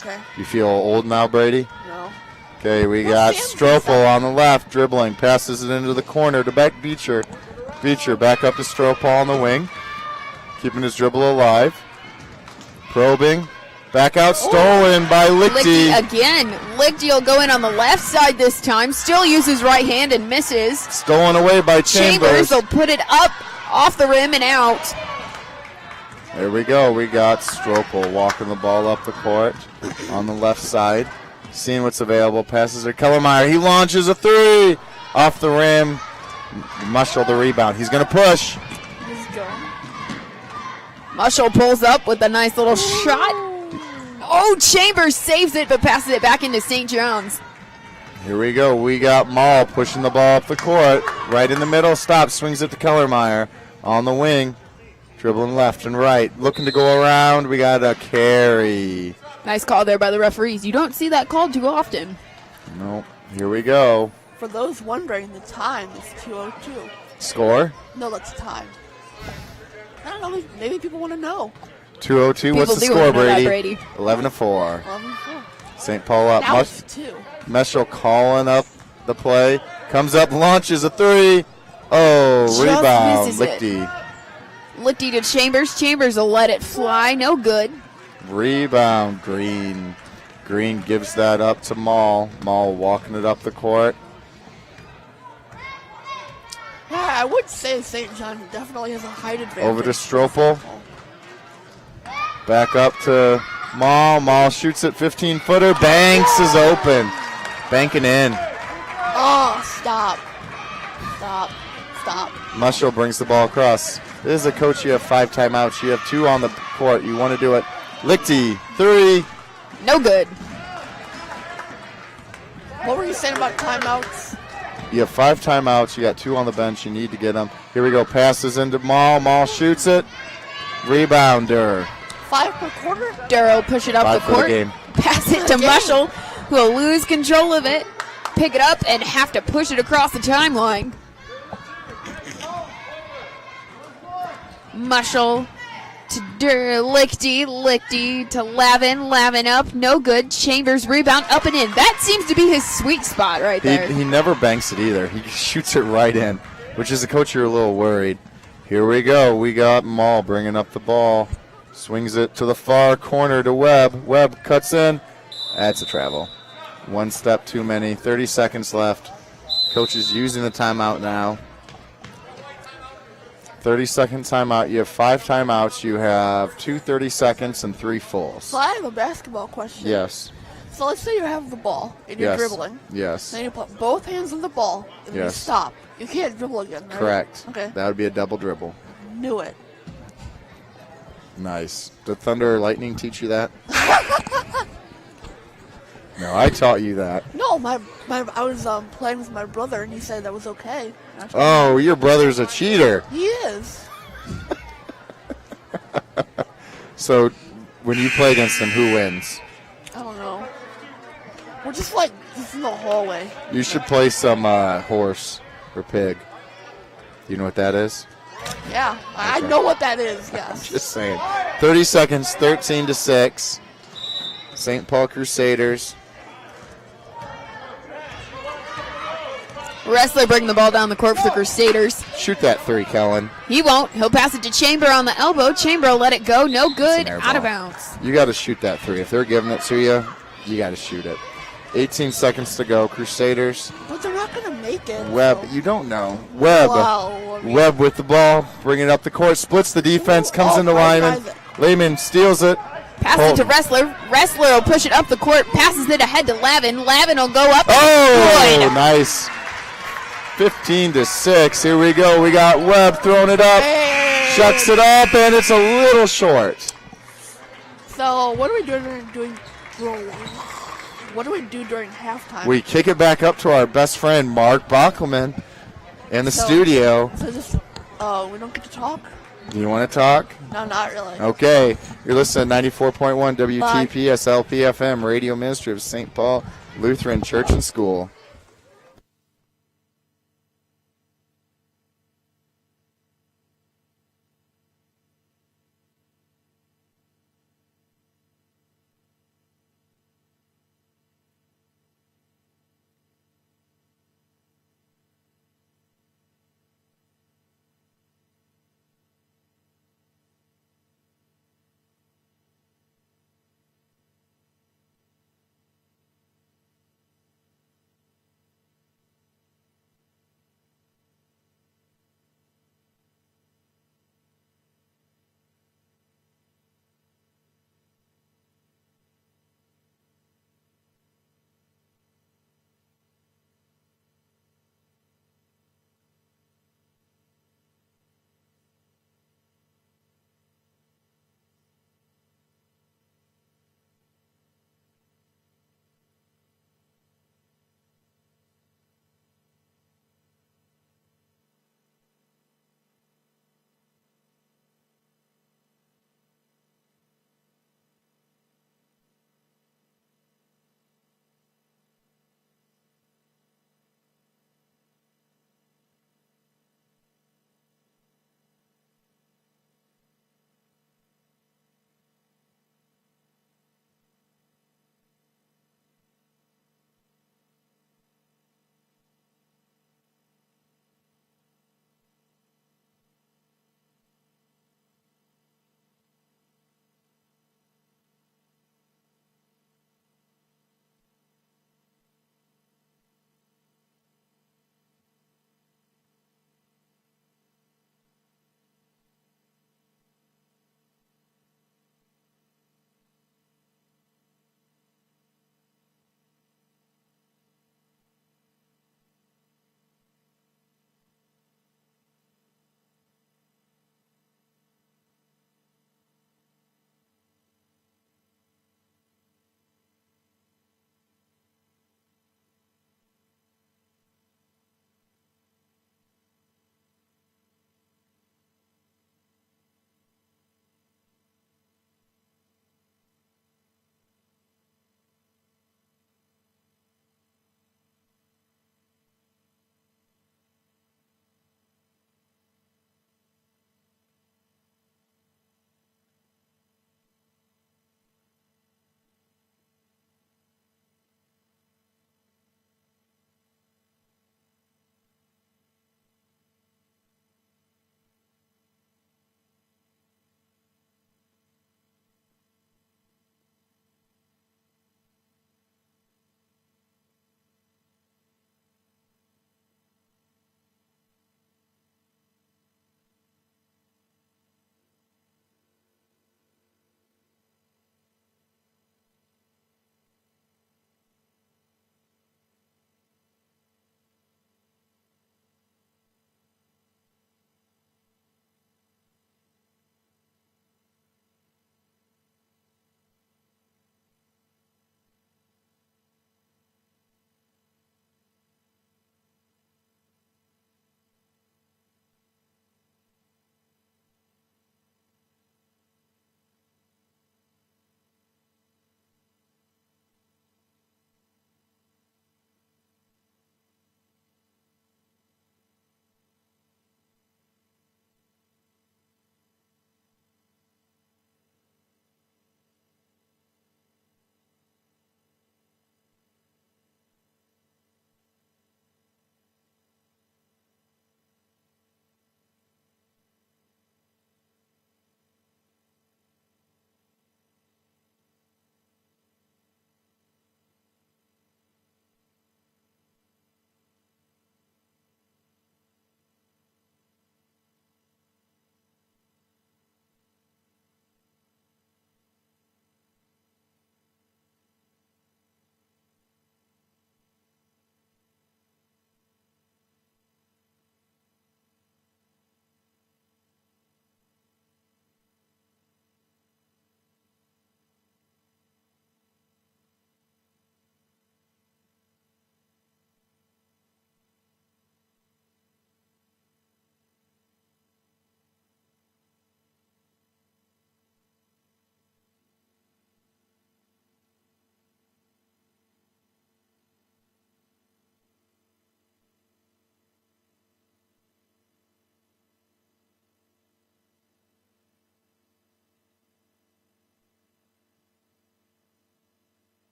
Okay, You feel old now, Brady? no. Okay, we Well, got Sam's Stropel on the left, dribbling, passes it into the corner to Beck Beecher. Beecher back up to Stropel on the wing, keeping his dribble alive. Probing, back out, stolen by Lichty. Lichty again. Lichty will go in on the left side this time. Still uses right hand and misses. Stolen away by Chambers Chambers. will put it up off the rim and out. There we go. We got Stropel walking the ball up the court on the left side. Seeing what's available. Passes to Kellermeyer. He launches a 3 off the rim. Mushel the rebound. He's going to push. He's going. Mushel pulls up with a nice little shot. Oh, Chambers saves it but passes it back into St. John's. Here we go. We got Mall pushing the ball up the court. Right in the middle. Stops. Swings it to Kellermeyer on the wing. Dribbling left and right. Looking to go around. We got a carry. Nice call there by the referees. You don't see that called too often. Nope. Here we go. For those wondering, the time is 2:02. Score? No, that's time. I don't know. Maybe people want to know. 2:02. What's the People do score, wanna know that, Brady? Brady. 11-4. 11-4. St. Paul up. That was 2. Meschel calling up the play. Comes up, launches a 3. Oh, Just rebound. misses it. Lichty. Lichty to Chambers. Chambers will let it fly. No good. Rebound, Green. Green gives that up to Maul. Maul walking it up the court. Yeah, I would say St. John definitely has a height advantage. Over to Stropel. Back up to Maul. Maul shoots it 15-footer. Banks is open. Banking in. Oh, stop. Stop. Stop. Mushel brings the ball across. This is a coach. You have 5 timeouts. You have 2 on the court. You want to do it. Lichty, 3. No good. What were you saying about timeouts? You have 5 timeouts. You got 2 on the bench. You need to get them. Here we go. Passes into Maul. Maul shoots it. Rebounder. 5 per quarter? Darrow push it up 5 the for the court. game. Pass it to Game. Mushel, who will lose control of it, pick it up, and have to push it across the timeline. Mushel to Lichty. Lichty to Lavin. Lavin up. No good. Chambers rebound up and in. That seems to be his sweet spot right there. He never banks it either. He shoots it right in, which is a coach you're a little worried. Here we go. We got Maul bringing up the ball. Swings it to the far corner to Webb. Webb cuts in. That's a travel. 1 step too many. 30 seconds left. Coach is using the timeout now. 30-second timeout. You have 5 timeouts. You have 2 30 seconds and 3 fulls. So I have a basketball question. Yes. So let's say you have the ball and you're Yes. dribbling. Yes. Then you put both hands on the ball and you Yes. stop. You can't dribble again, right? Correct. Okay. That would be a double dribble. Knew it. Nice. Did Thunder or Lightning teach you that? No, I taught you that. No, I was playing with my brother and he said that was okay. Oh, your brother's a cheater. He is. So when you play against him, who wins? I don't know. We're just in the hallway. You should play some horse or pig. You know what that is? Yeah, I Okay. know what that is. Yes. Just saying. 30 seconds, 13-6. St. Paul Crusaders. Wrestler bringing the ball down the court for the Crusaders. Shoot that 3, Kellen. He won't. He'll pass it to Chamber on the elbow. Chamber will let it go. No good. It's an air Out of ball. bounds. You got to shoot that 3. If they're giving it to you, you got to shoot it. 18 seconds to go. Crusaders. But they're not going to make it. Webb, so- you don't know. Webb. Wow. I mean, Webb with the ball, bringing it up the court, splits the defense, comes Oh, into my Lyman. God. Lehman steals it. Pass it to Wrestler. Wrestler will push it up the court. Passes it ahead to Lavin. Lavin will go up. Oh, Good. nice. 15-6. Here we go. We got Webb throwing it up. Hey. Shucks it up, and it's a little short. So what do we do during halftime? We kick it back up to our best friend, Mark Bockelman, in the studio. So just, we don't get to talk? Do you want to talk? No, not really. Okay. You're listening to 94.1 WTPS LPFM, Radio Ministry of St. Paul Lutheran Church and School.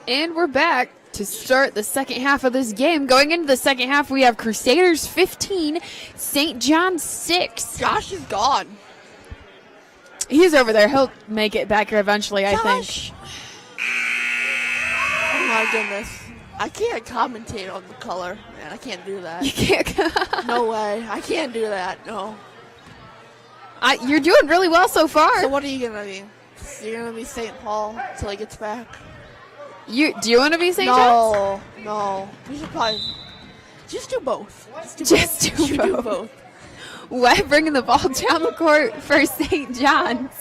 And we're back to start the second half of this game. Going into the second half, we have Crusaders 15, St. John 6. Josh is gone. He's over there. He'll make it back here eventually, I Josh. think. Oh my goodness. I can't commentate on the color. Man, I can't do that. You can't. No way. I can't do that. No. You're doing really well so far. So what are you going to be? You're going to be St. Paul until he gets back? Do you want to be St. John's? No. We should probably just do both. Just do both. Webb bringing the ball down the court for St. John's.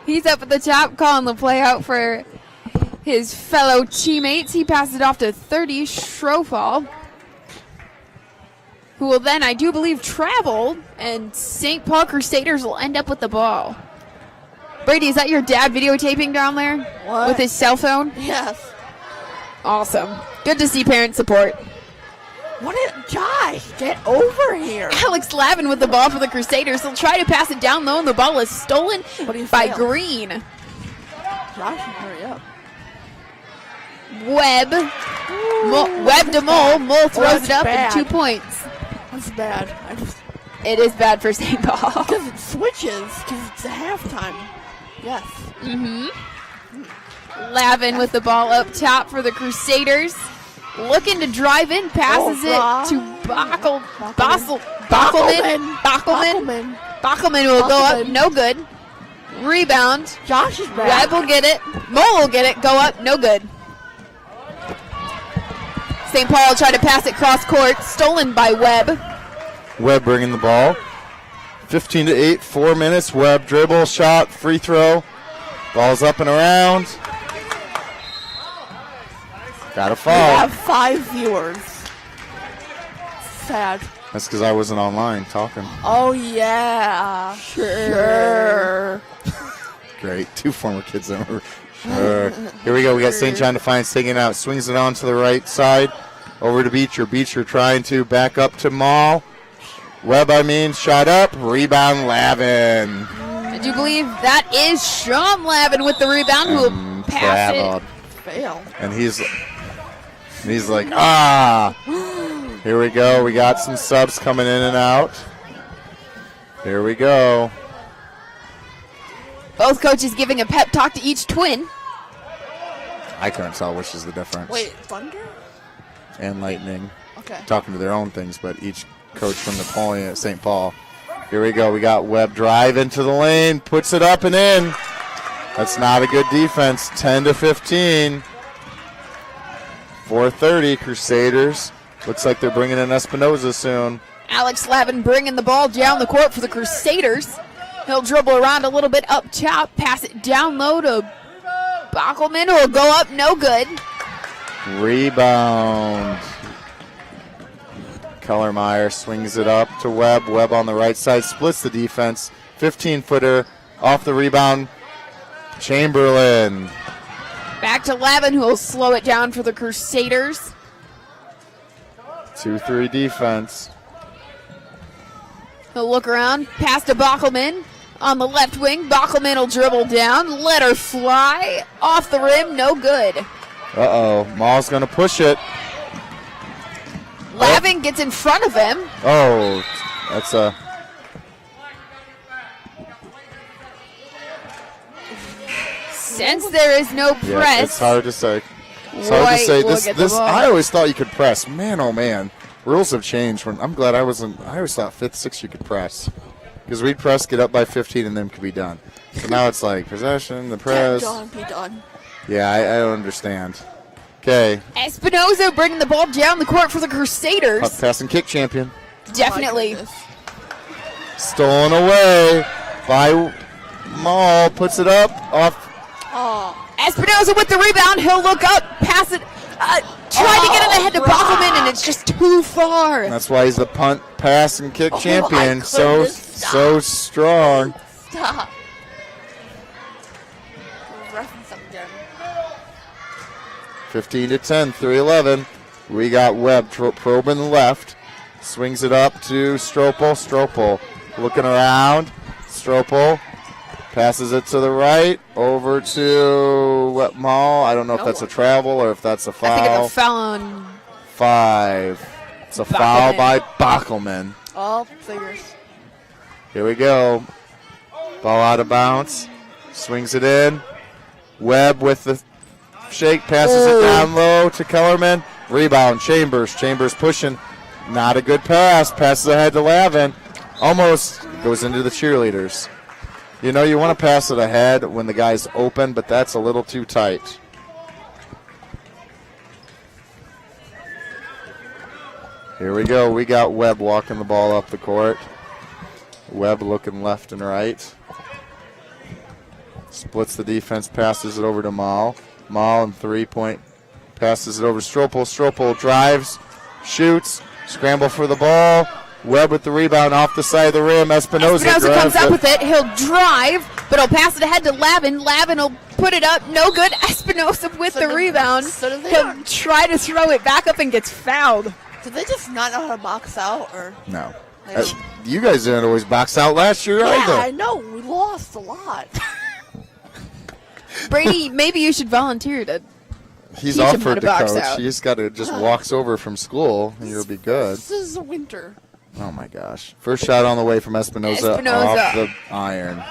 He's up at the top calling the play out for his fellow teammates. He passes it off to 30, Schrofall, who will then, I do believe, travel, and St. Paul Crusaders will end up with the ball. Brady, is that your dad videotaping down there? What? With his cell phone? Yes. Awesome. Good to see parent support. Josh, get over here. Alex Lavin with the ball for the Crusaders. He'll try to pass it down low, and the ball is stolen by Green. Josh, hurry up. Webb. Webb to Mole. Mole throws it up bad. and 2 points. That's bad. It is bad for St. Paul. Because it switches, because it's a halftime. Yes. Lavin with the ball up top for the Crusaders. Looking to drive in, passes it to Bockelman. Bockelman will go up, no good. Rebound. Josh is back. Webb will get it. Mole will get it, go up, no good. St. Paul will try to pass it cross court, stolen by Webb. Webb bringing the ball. 15-8, 4 minutes. Webb dribble, shot, free throw. Ball's up and around. Got a We foul. have 5 viewers. Sad. That's because I wasn't online talking. Oh, yeah. Sure. Great. 2 former kids. Sure. Here we go. We got St. John Defiance taking it out. Swings it on to the right side. Over to Beecher. Beecher trying to back up to Mall. Webb, shot up. Rebound, Lavin. I do believe that is Sean Lavin with the rebound who will pass it. Fail. And he's like, Here we go. We got some subs coming in and out. Here we go. Both coaches giving a pep talk to each twin. I couldn't tell which is the difference. Wait, Thunder? And Lightning. Okay. Talking to their own things, but each coach from Napoleon at St. Paul. Here we go. We got Webb drive into the lane, puts it up and in. That's not a good defense. 10-15. 4:30. Crusaders. Looks like they're bringing in Espinoza soon. Alex Lavin bringing the ball down the court for the Crusaders. He'll dribble around a little bit up top, pass it down low to Bockelman, who will go up, no good. Rebound. Kellermeyer swings it up to Webb. Webb on the right side, splits the defense. 15-footer off the rebound. Chamberlain. Back to Lavin, who will slow it down for the Crusaders. 2-3 defense. He'll look around, pass to Bockelman on the left wing. Bockelman will dribble down, let her fly. Off the rim, no good. Uh-oh. Maul's going to push it. Lavin gets in front of him. Oh, that's a... Since there is no press. Yeah, it's hard to say. It's hard to say. This I always thought you could press. Man, oh man. Rules have changed. I'm glad I wasn't. I always thought 5th, 6th you could press. Because we'd press, get up by 15, and then could be done. So now it's like possession, the press. Be done. Yeah, I don't understand. Okay. Espinoza bringing the ball down the court for the Crusaders. Puck pass and kick champion. Definitely. Stolen away by Maul. Puts it up off. Espinoza with the rebound. He'll look up, pass it. Trying to get it ahead to Bockelman, and it's just too far. That's why he's the punt, pass, and kick champion. So strong. Stop. Reference them again. 15-10, 3-11. We got Webb probing the left. Swings it up to Stropel. Stropel looking around. Stropel passes it to the right. Over to to Mall. I don't know if No that's a one. travel or if that's a foul. I think it's a foul on 5. It's a foul by Bockelman. All figures. Here we go. Ball out of bounds. Swings it in. Webb with the shake. Passes it down low to Kellerman. Rebound. Chambers. Chambers pushing. Not a good pass. Passes ahead to Lavin. Almost goes into the cheerleaders. You know, you want to pass it ahead when the guy's open, but that's a little too tight. Here we go. We got Webb walking the ball up the court. Webb looking left and right. Splits the defense, passes it over to Maul. Maul and 3-point. Passes it over to Stropel. Stropel drives, shoots, scramble for the ball. Webb with the rebound off the side of the rim. Espinoza comes up it. with it. He'll drive, but he'll pass it ahead to Lavin. Lavin will put it up. No good. Espinoza with the rebound. He'll try to throw it back up and gets fouled. Did they just not know how to box out? Or No. You guys didn't always box out last year either. I know. We lost a lot. Brady, maybe you should volunteer to. He's teach him how offered to to box coach. out. He just got to walks over from school, and you'll be good. This is the winter. Oh, my gosh. First shot on the way from Espinoza off the iron.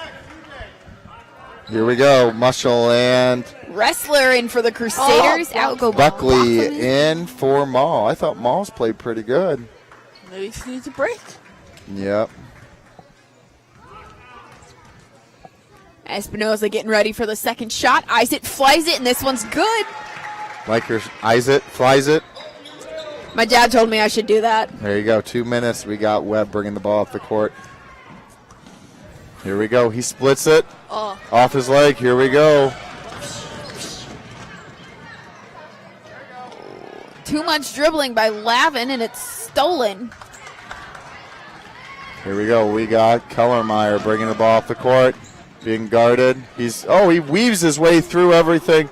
Here we go. Mushel and Wrestler in for the Crusaders. Out go Buckley Bockelman. in for Maul. I thought Maul's played pretty good. Maybe he needs a break. Yep. Espinoza getting ready for the second shot. Isaac flies it, and this one's good. Like her Isaac flies it. My dad told me I should do that. There you go. 2 minutes. We got Webb bringing the ball up the court. Here we go. He splits it. Off his leg. Here we go. Too much dribbling by Lavin, and it's stolen. Here we go. We got Kellermeyer bringing the ball up the court. Being guarded. He weaves his way through everything.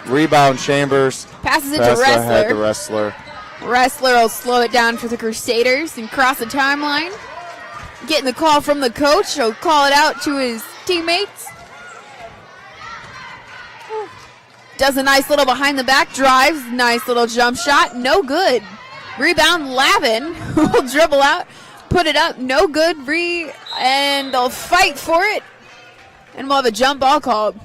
Rebound Chambers. Passes it Pass to ahead to Wrestler. Wrestler. Wrestler will slow it down for the Crusaders and cross the timeline. Getting the call from the coach. He'll call it out to his teammates. Does a nice little behind the back drives. Nice little jump shot. No good. Rebound Lavin will dribble out. Put it up. No good. And they'll fight for it. And we'll have a jump ball called.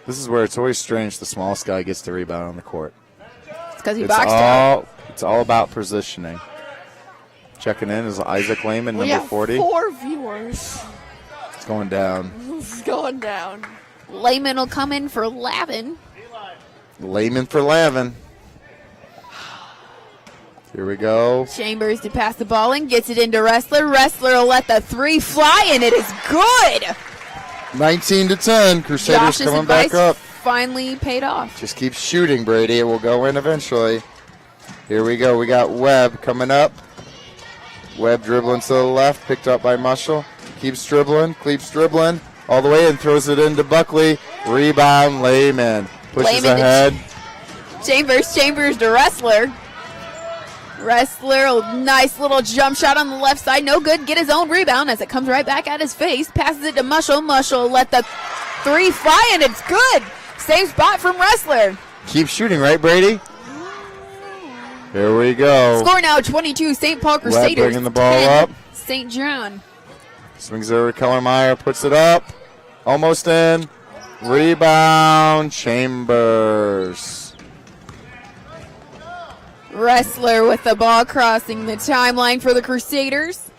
This is where it's always strange the smallest guy gets the rebound on the court. It's because he boxed out. It's all about positioning. Checking in is Isaac Lehman, We number have 40. 4 viewers. It's going down. This is going down. Layman will come in for Lavin. Lehman for Lavin. Here we go. Chambers to pass the ball in. Gets it into Wrestler. Wrestler will let the 3 fly, and it is good. 19-10. Crusaders Josh's coming advice back up. finally paid off. Just keep shooting, Brady. It will go in eventually. Here we go. We got Webb coming up. Webb dribbling to the left. Picked up by Mushel. Keeps dribbling. All the way and throws it into Buckley. Rebound, Lehman. Pushes Lehman to ahead. Chambers to Wrestler. Wrestler, nice little jump shot on the left side. No good. Get his own rebound as it comes right back at his face. Passes it to Mushel. Mushel let the 3 fly, and it's good. Same spot from Wrestler. Keep shooting, right, Brady? Here we go. Score now 22. St. Paul Webb Crusaders. bringing the ball 10, up. St. John. Swings over to Kellermeyer. Puts it up. Almost in. Rebound, Chambers. Wrestler with the ball crossing the timeline for the Crusaders.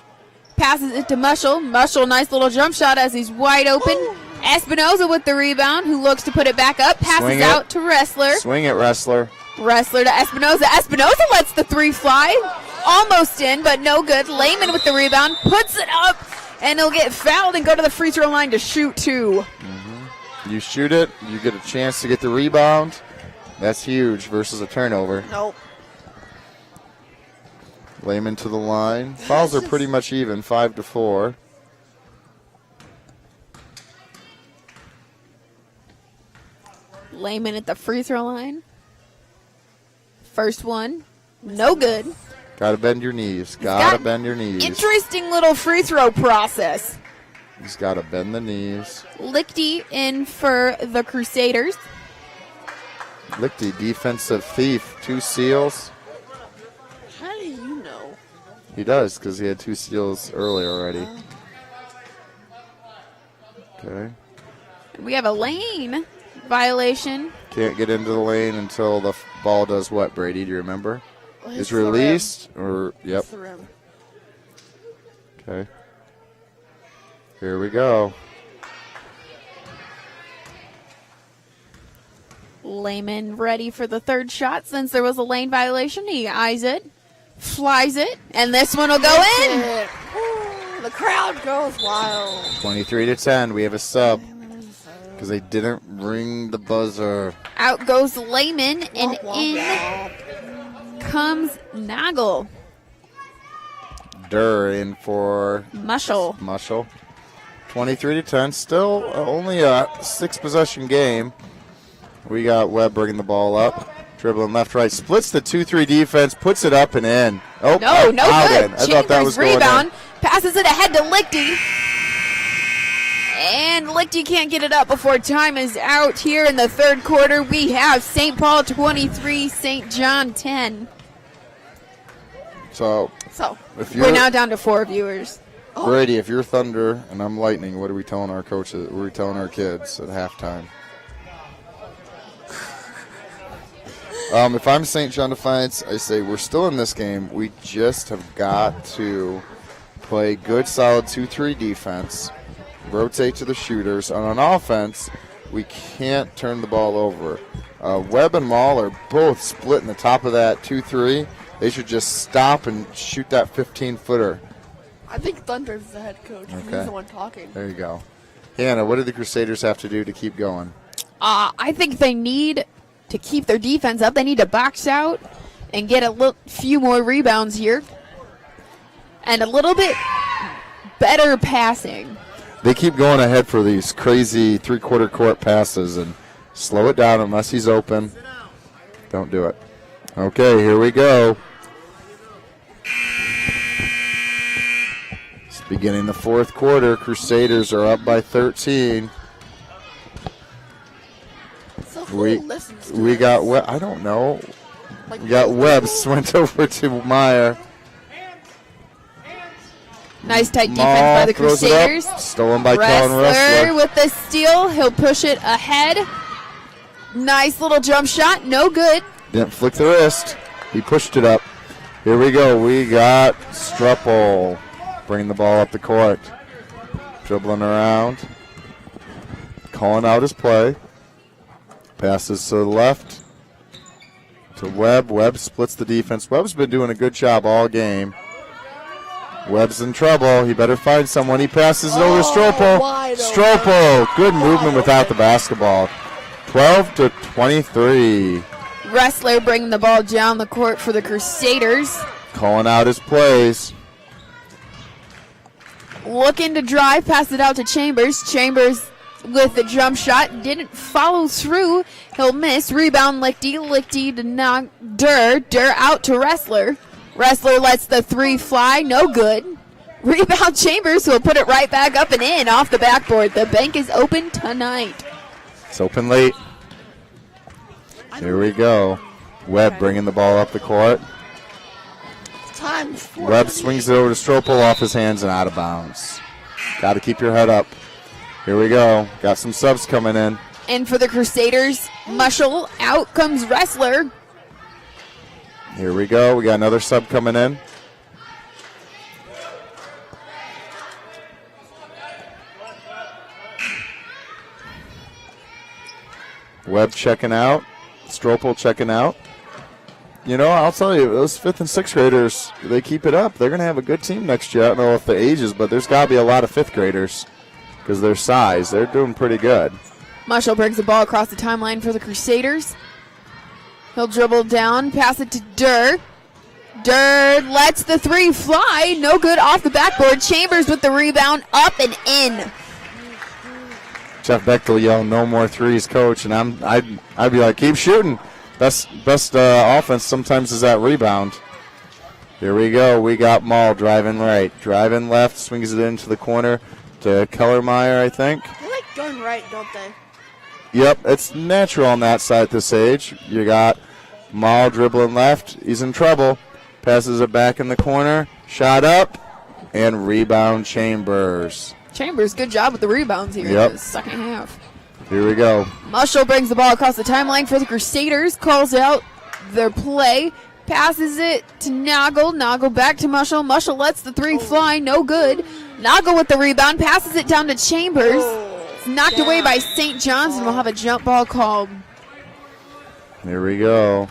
Passes it to Mushel. Mushel, nice little jump shot as he's wide open. Espinoza with the rebound, who looks to put it back up. Passes out to Wrestler. Swing it, Wrestler. Wrestler to Espinoza. Espinoza lets the 3 fly. Almost in, but no good. Lehman with the rebound. Puts it up, and he'll get fouled and go to the free throw line to shoot 2. You shoot it, you get a chance to get the rebound. That's huge versus a turnover. Nope. Lehman to the line. Fouls are pretty much even, 5-4. Lehman at the free throw line. First one, no good. Gotta bend your knees. got Bend your knees. Interesting little free throw process. He's got to bend the knees. Lichty in for the Crusaders. Lichty, defensive thief, 2 steals. How do you know? He does because he had 2 steals earlier already. Okay. We have a lane violation. Can't get into the lane until the ball does what, Brady? Do you remember? Well, Is released or yep. It's the rim. Okay. Here we go. Lehman ready for the third shot since there was a lane violation. He eyes it, flies it, and this one will go in. Ooh, the crowd goes wild. 23-10. We have a sub because they didn't ring the buzzer. Out goes Lehman, and Womp, womp, in womp. comes Nagel. Durr in for Mushel. 23-10. Still only a 6-possession game. We got Webb bringing the ball up. Dribbling left, right. Splits the 2-3 defense. Puts it up and in. Oh, No out good. in. I thought that was going rebound. in. Passes it ahead to Lichty. And Lichty can't get it up before time is out here in the third quarter. We have St. Paul 23, St. John 10. So, So, if you're We're now down to 4 viewers. Brady, if you're Thunder and I'm Lightning, what are we telling our coaches? What are we telling our kids at halftime? If I'm St. John Defiance, I say we're still in this game. We just have got to play good, solid 2-3 defense, rotate to the shooters. And on offense, we can't turn the ball over. Webb and Maul are both split in the top of that 2-3. They should just stop and shoot that 15-footer. I think Thunder's the head coach. Okay. He's the one talking. There you go. Hannah, what do the Crusaders have to do to keep going? I think they need to keep their defense up. They need to box out and get a few more rebounds here. And a little bit better passing. They keep going ahead for these crazy three-quarter court passes and slow it down unless he's open. Don't do it. Okay, here we go. It's beginning the fourth quarter. Crusaders are up by 13. So who listens to We this? got Webb. I don't know. Like, We got Webb went over to Meyer. Nice tight defense Maul by the throws it up. Crusaders. Stolen by Colin Wrestler Wrestler. with the steal. He'll push it ahead. Nice little jump shot. No good. Didn't flick the wrist. He pushed it up. Here we go. We got Struppel bringing the ball up the court. Dribbling around. Calling out his play. Passes to the left. To Webb. Webb splits the defense. Webb's been doing a good job all game. Webb's in trouble. He better find someone. He passes it over to Stropel. wide open. Stropel. Good movement without the basketball. 12-23. Wrestler bringing the ball down the court for the Crusaders. Calling out his plays. Looking to drive, pass it out to Chambers. Chambers with the jump shot. Didn't follow through. He'll miss. Rebound Lichty. Lichty to knock Durr. Durr out to Wrestler. Wrestler lets the 3 fly. No good. Rebound Chambers, who will put it right back up and in off the backboard. The bank is open tonight. It's open late. Here we go. Webb bringing the ball up the court. Time for Webb swings it over to Stropel off his hands and out of bounds. Got to keep your head up. Here we go. Got some subs coming in. And for the Crusaders, Mushel. Out comes Wrestler. Here we go. We got another sub coming in. Webb checking out. Stropel checking out. You know, I'll tell you, those 5th and 6th graders, they keep it up. They're going to have a good team next year. I don't know if the ages, but there's got to be a lot of 5th graders because their size. They're doing pretty good. Mushel brings the ball across the timeline for the Crusaders. He'll dribble down, pass it to Durr. Durr lets the 3 fly. No good off the backboard. Chambers with the rebound, up and in. Jeff Bechtel yelling, "No more threes, coach," and I'd be like, "Keep shooting." Best offense sometimes is that rebound. Here we go. We got Maul driving right, driving left, swings it into the corner to Kellermeyer, I think. They like going right, don't they? Yep, it's natural on that side at this age. You got Maul dribbling left. He's in trouble. Passes it back in the corner. Shot up. And rebound Chambers. Chambers, good job with the rebounds here in the second half. Here we go. Mushel brings the ball across the timeline for the Crusaders. Calls out their play. Passes it to Noggle. Noggle back to Mushel. Mushel lets the three fly. No good. Noggle with the rebound. Passes it down to Chambers. It's knocked away by St. John's, and we'll have a jump ball called. Here we go.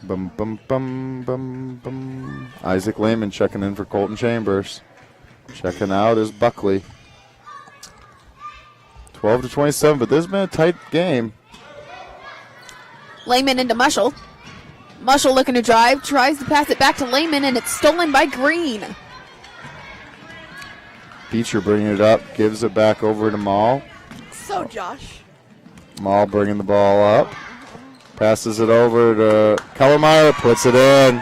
Bum, bum, bum, bum, bum. Isaac Lehman checking in for Colton Chambers. Checking out is Buckley. 12-27, but this has been a tight game. Lehman into Mushel. Mushel looking to drive, tries to pass it back to Lehman, and it's stolen by Green. Beecher bringing it up, gives it back over to Maul. So, Josh. Maul bringing the ball up. Passes it over to Kellermeyer, puts it in.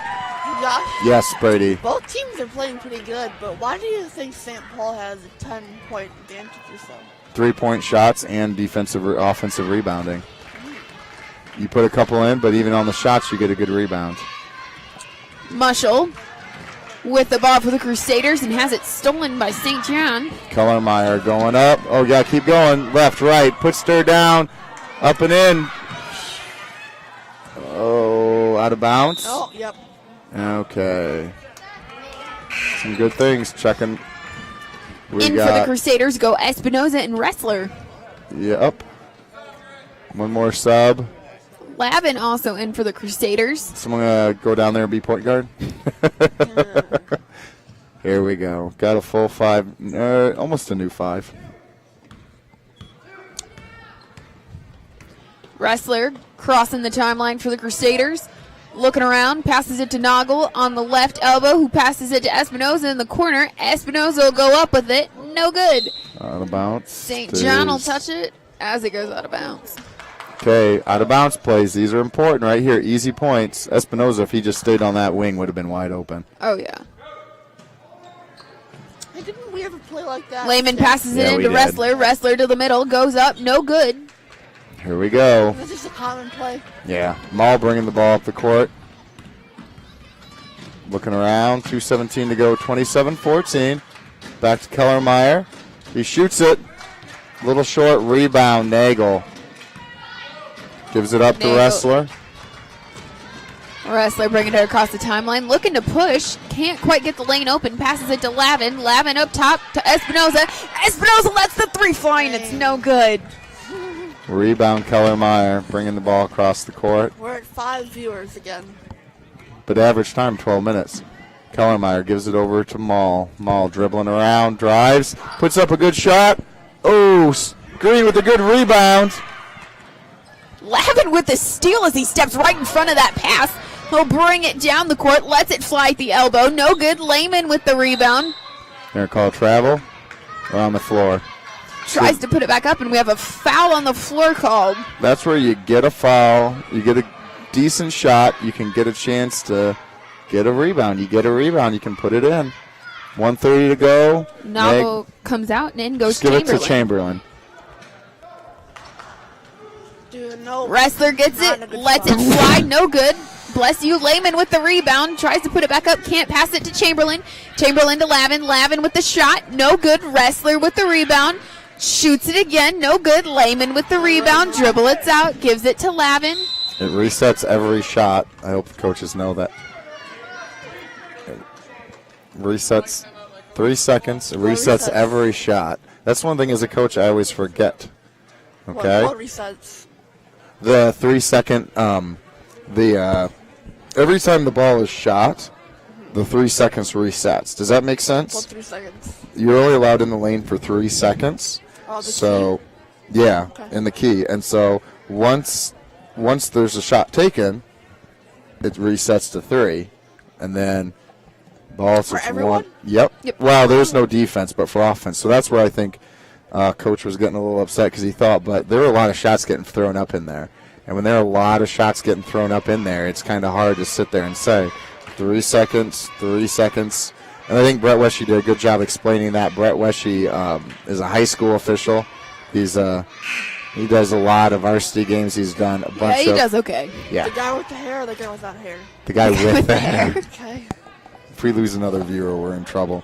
Josh? Yes, Brady. Both teams are playing pretty good, but why do you think St. Paul has a 10-point advantage or so? 3-point shots and offensive rebounding. You put a couple in, but even on the shots, you get a good rebound. Mushel with the ball for the Crusaders and has it stolen by St. John. Kellermeyer going up. Oh, yeah, keep going. Left, right. Puts her down. Up and in. Oh, out of bounds? Oh, yep. Okay. Some good things. Checking. For the Crusaders go Espinoza and Wrestler. Yep. One more sub. Lavin also in for the Crusaders. Someone going to go down there and be point guard? Here we go. Got a full 5. Almost a new 5. Wrestler crossing the timeline for the Crusaders. Looking around, passes it to Noggle on the left elbow, who passes it to Espinoza in the corner. Espinoza will go up with it. No good. Out of bounds. St. John will touch it as it goes out of bounds. Okay, out of bounds plays. These are important right here. Easy points. Espinoza, if he just stayed on that wing, would have been wide open. Oh, yeah. Hey, didn't we ever play like that? Lehman passes it into Wrestler. Wrestler to the middle. Goes up. No good. Here we go. This is a common play. Yeah. Maul bringing the ball up the court. Looking around. 2:17 to go. 27-14. Back to Kellermeyer. He shoots it. Little short rebound. Nagel. Gives it up to Wrestler. Wrestler bringing it across the timeline. Looking to push. Can't quite get the lane open. Passes it to Lavin. Lavin up top to Espinoza. Espinoza lets the three fly, and it's no good. Rebound Kellermeyer bringing the ball across the court. We're at 5 viewers again. But average time 12 minutes. Kellermeyer gives it over to Maul. Maul dribbling around, drives, puts up a good shot. Oh, Green with a good rebound. Lavin with the steal as he steps right in front of that pass. He'll bring it down the court, lets it fly at the elbow. No good. Lehman with the rebound. They're called travel or on the floor. Tries to put it back up, and we have a foul on the floor called. That's where you get a foul. You get a decent shot. You can get a chance to get a rebound. You get a rebound, you can put it in. 1:30 to go. Noggle comes out, and in goes Chamberlain. Chamberlain. Give it to Chamberlain. Dude, no. Wrestler gets it, lets it fly, no good. Bless you. Lehman with the rebound, tries to put it back up, can't pass it to Chamberlain. Chamberlain to Lavin. Lavin with the shot, no good. Wrestler with the rebound. Shoots it again, no good. Lehman with the rebound, dribble it's out, gives it to Lavin. It resets every shot. I hope the coaches know that. It resets 3 seconds. It resets every shot. That's one thing as a coach I always forget. Okay? What resets? The 3 second, every time the ball is shot, the 3 seconds resets. Does that make sense? What 3 seconds? You're only allowed in the lane for 3 seconds. Oh, so, yeah, in the key. And so once there's a shot taken, it resets to 3, and then balls for is everyone? 1. Yep. Well, there's no defense, but for offense. So that's where I think coach was getting a little upset because he thought, but there were a lot of shots getting thrown up in there. And when there are a lot of shots getting thrown up in there, it's kind of hard to sit there and say, 3 seconds. And I think Brett Weshy did a good job explaining that. Brett Weshy is a high school official. He does a lot of varsity games. He's done a bunch of. Yeah, he does okay. Yeah. The guy with the hair or the guy without hair? The guy with the hair. Okay. If we lose another viewer, we're in trouble.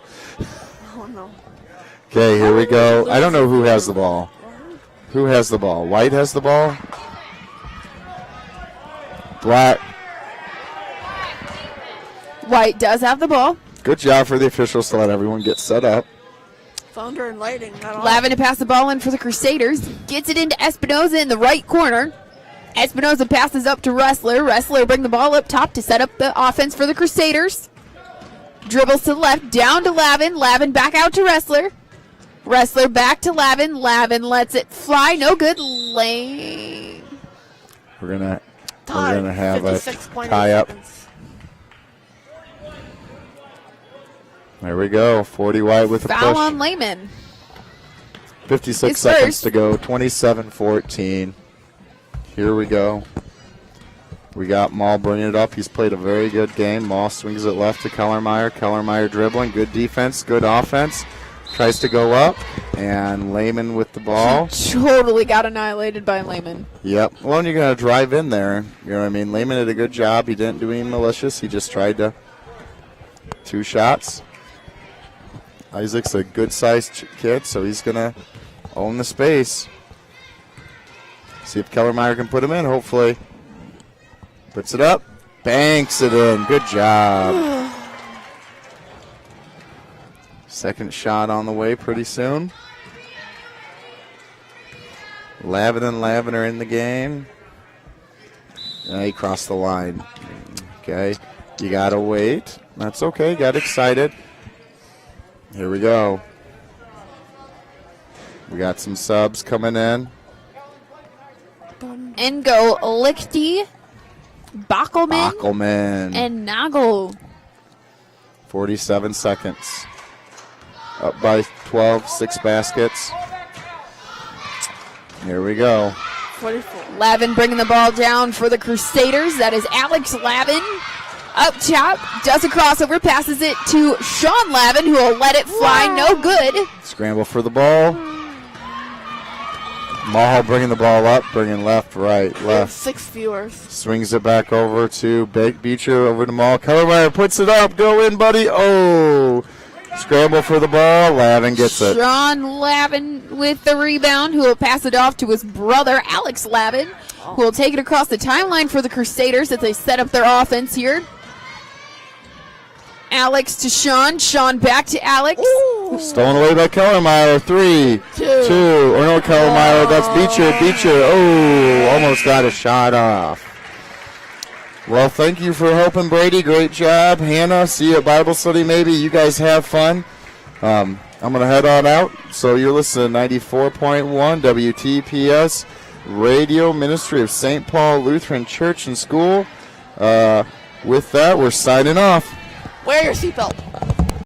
Oh, no. Okay, here we go. I don't know who has the ball. Who has the ball? White has the ball? Black. White does have the ball. Good job for the officials to let everyone get set up. Thunder and lightning. Not all. Lavin to pass the ball in for the Crusaders. Gets it into Espinoza in the right corner. Espinoza passes up to Wrestler. Wrestler bring the ball up top to set up the offense for the Crusaders. Dribbles to the left, down to Lavin. Lavin back out to Wrestler. Wrestler back to Lavin. Lavin lets it fly. No good. Lane. We're gonna Time. have a 56.8 tie up. seconds. There we go. 40 White with a Foul push. on Lehman. 56 It's seconds first. to go. 27-14. Here we go. We got Maul bringing it up. He's played a very good game. Maul swings it left to Kellermeyer. Kellermeyer dribbling. Good defense. Good offense. Tries to go up. And Lehman with the ball. Totally got annihilated by Lehman. Yep. Well, and you're going to drive in there. You know what I mean? Lehman did a good job. He didn't do any malicious. He just tried to. 2 shots. Isaac's a good-sized kid, so he's going to own the space. See if Kellermeyer can put him in, hopefully. Puts it up. Banks it in. Good job. Second shot on the way pretty soon. Lavin and Lavin are in the game. He crossed the line. Okay. You got to wait. That's okay. Got excited. Here we go. We got some subs coming in. And go Lichty, Backelman, Backelman. and Nagel. 47 seconds. Up by 12, 6 baskets. Here we go. 44. Lavin bringing the ball down for the Crusaders. That is Alex Lavin. Up top, does a crossover, passes it to Sean Lavin, who will let it fly. No good. Scramble for the ball. Mahal bringing the ball up, bringing left, right, We have left. 6 viewers. Swings it back over to Beecher, over to Mahal. Kellermeyer puts it up. Go in, buddy. Oh. Scramble for the ball. Lavin gets it. Sean Lavin with the rebound, who will pass it off to his brother, Alex Lavin, who will take it across the timeline for the Crusaders as they set up their offense here. Alex to Sean. Sean back to Alex. Ooh. Stolen away by Kellermeyer. 3, 2. Or no, Kellermeyer. That's Beecher. Oh, almost got a shot off. Well, thank you for helping, Brady. Great job. Hannah, see you at Bible study maybe. You guys have fun. I'm going to head on out. So you're listening to 94.1 WTPS Radio Ministry of St. Paul Lutheran Church and School. With that, we're signing off. Wear your seatbelt.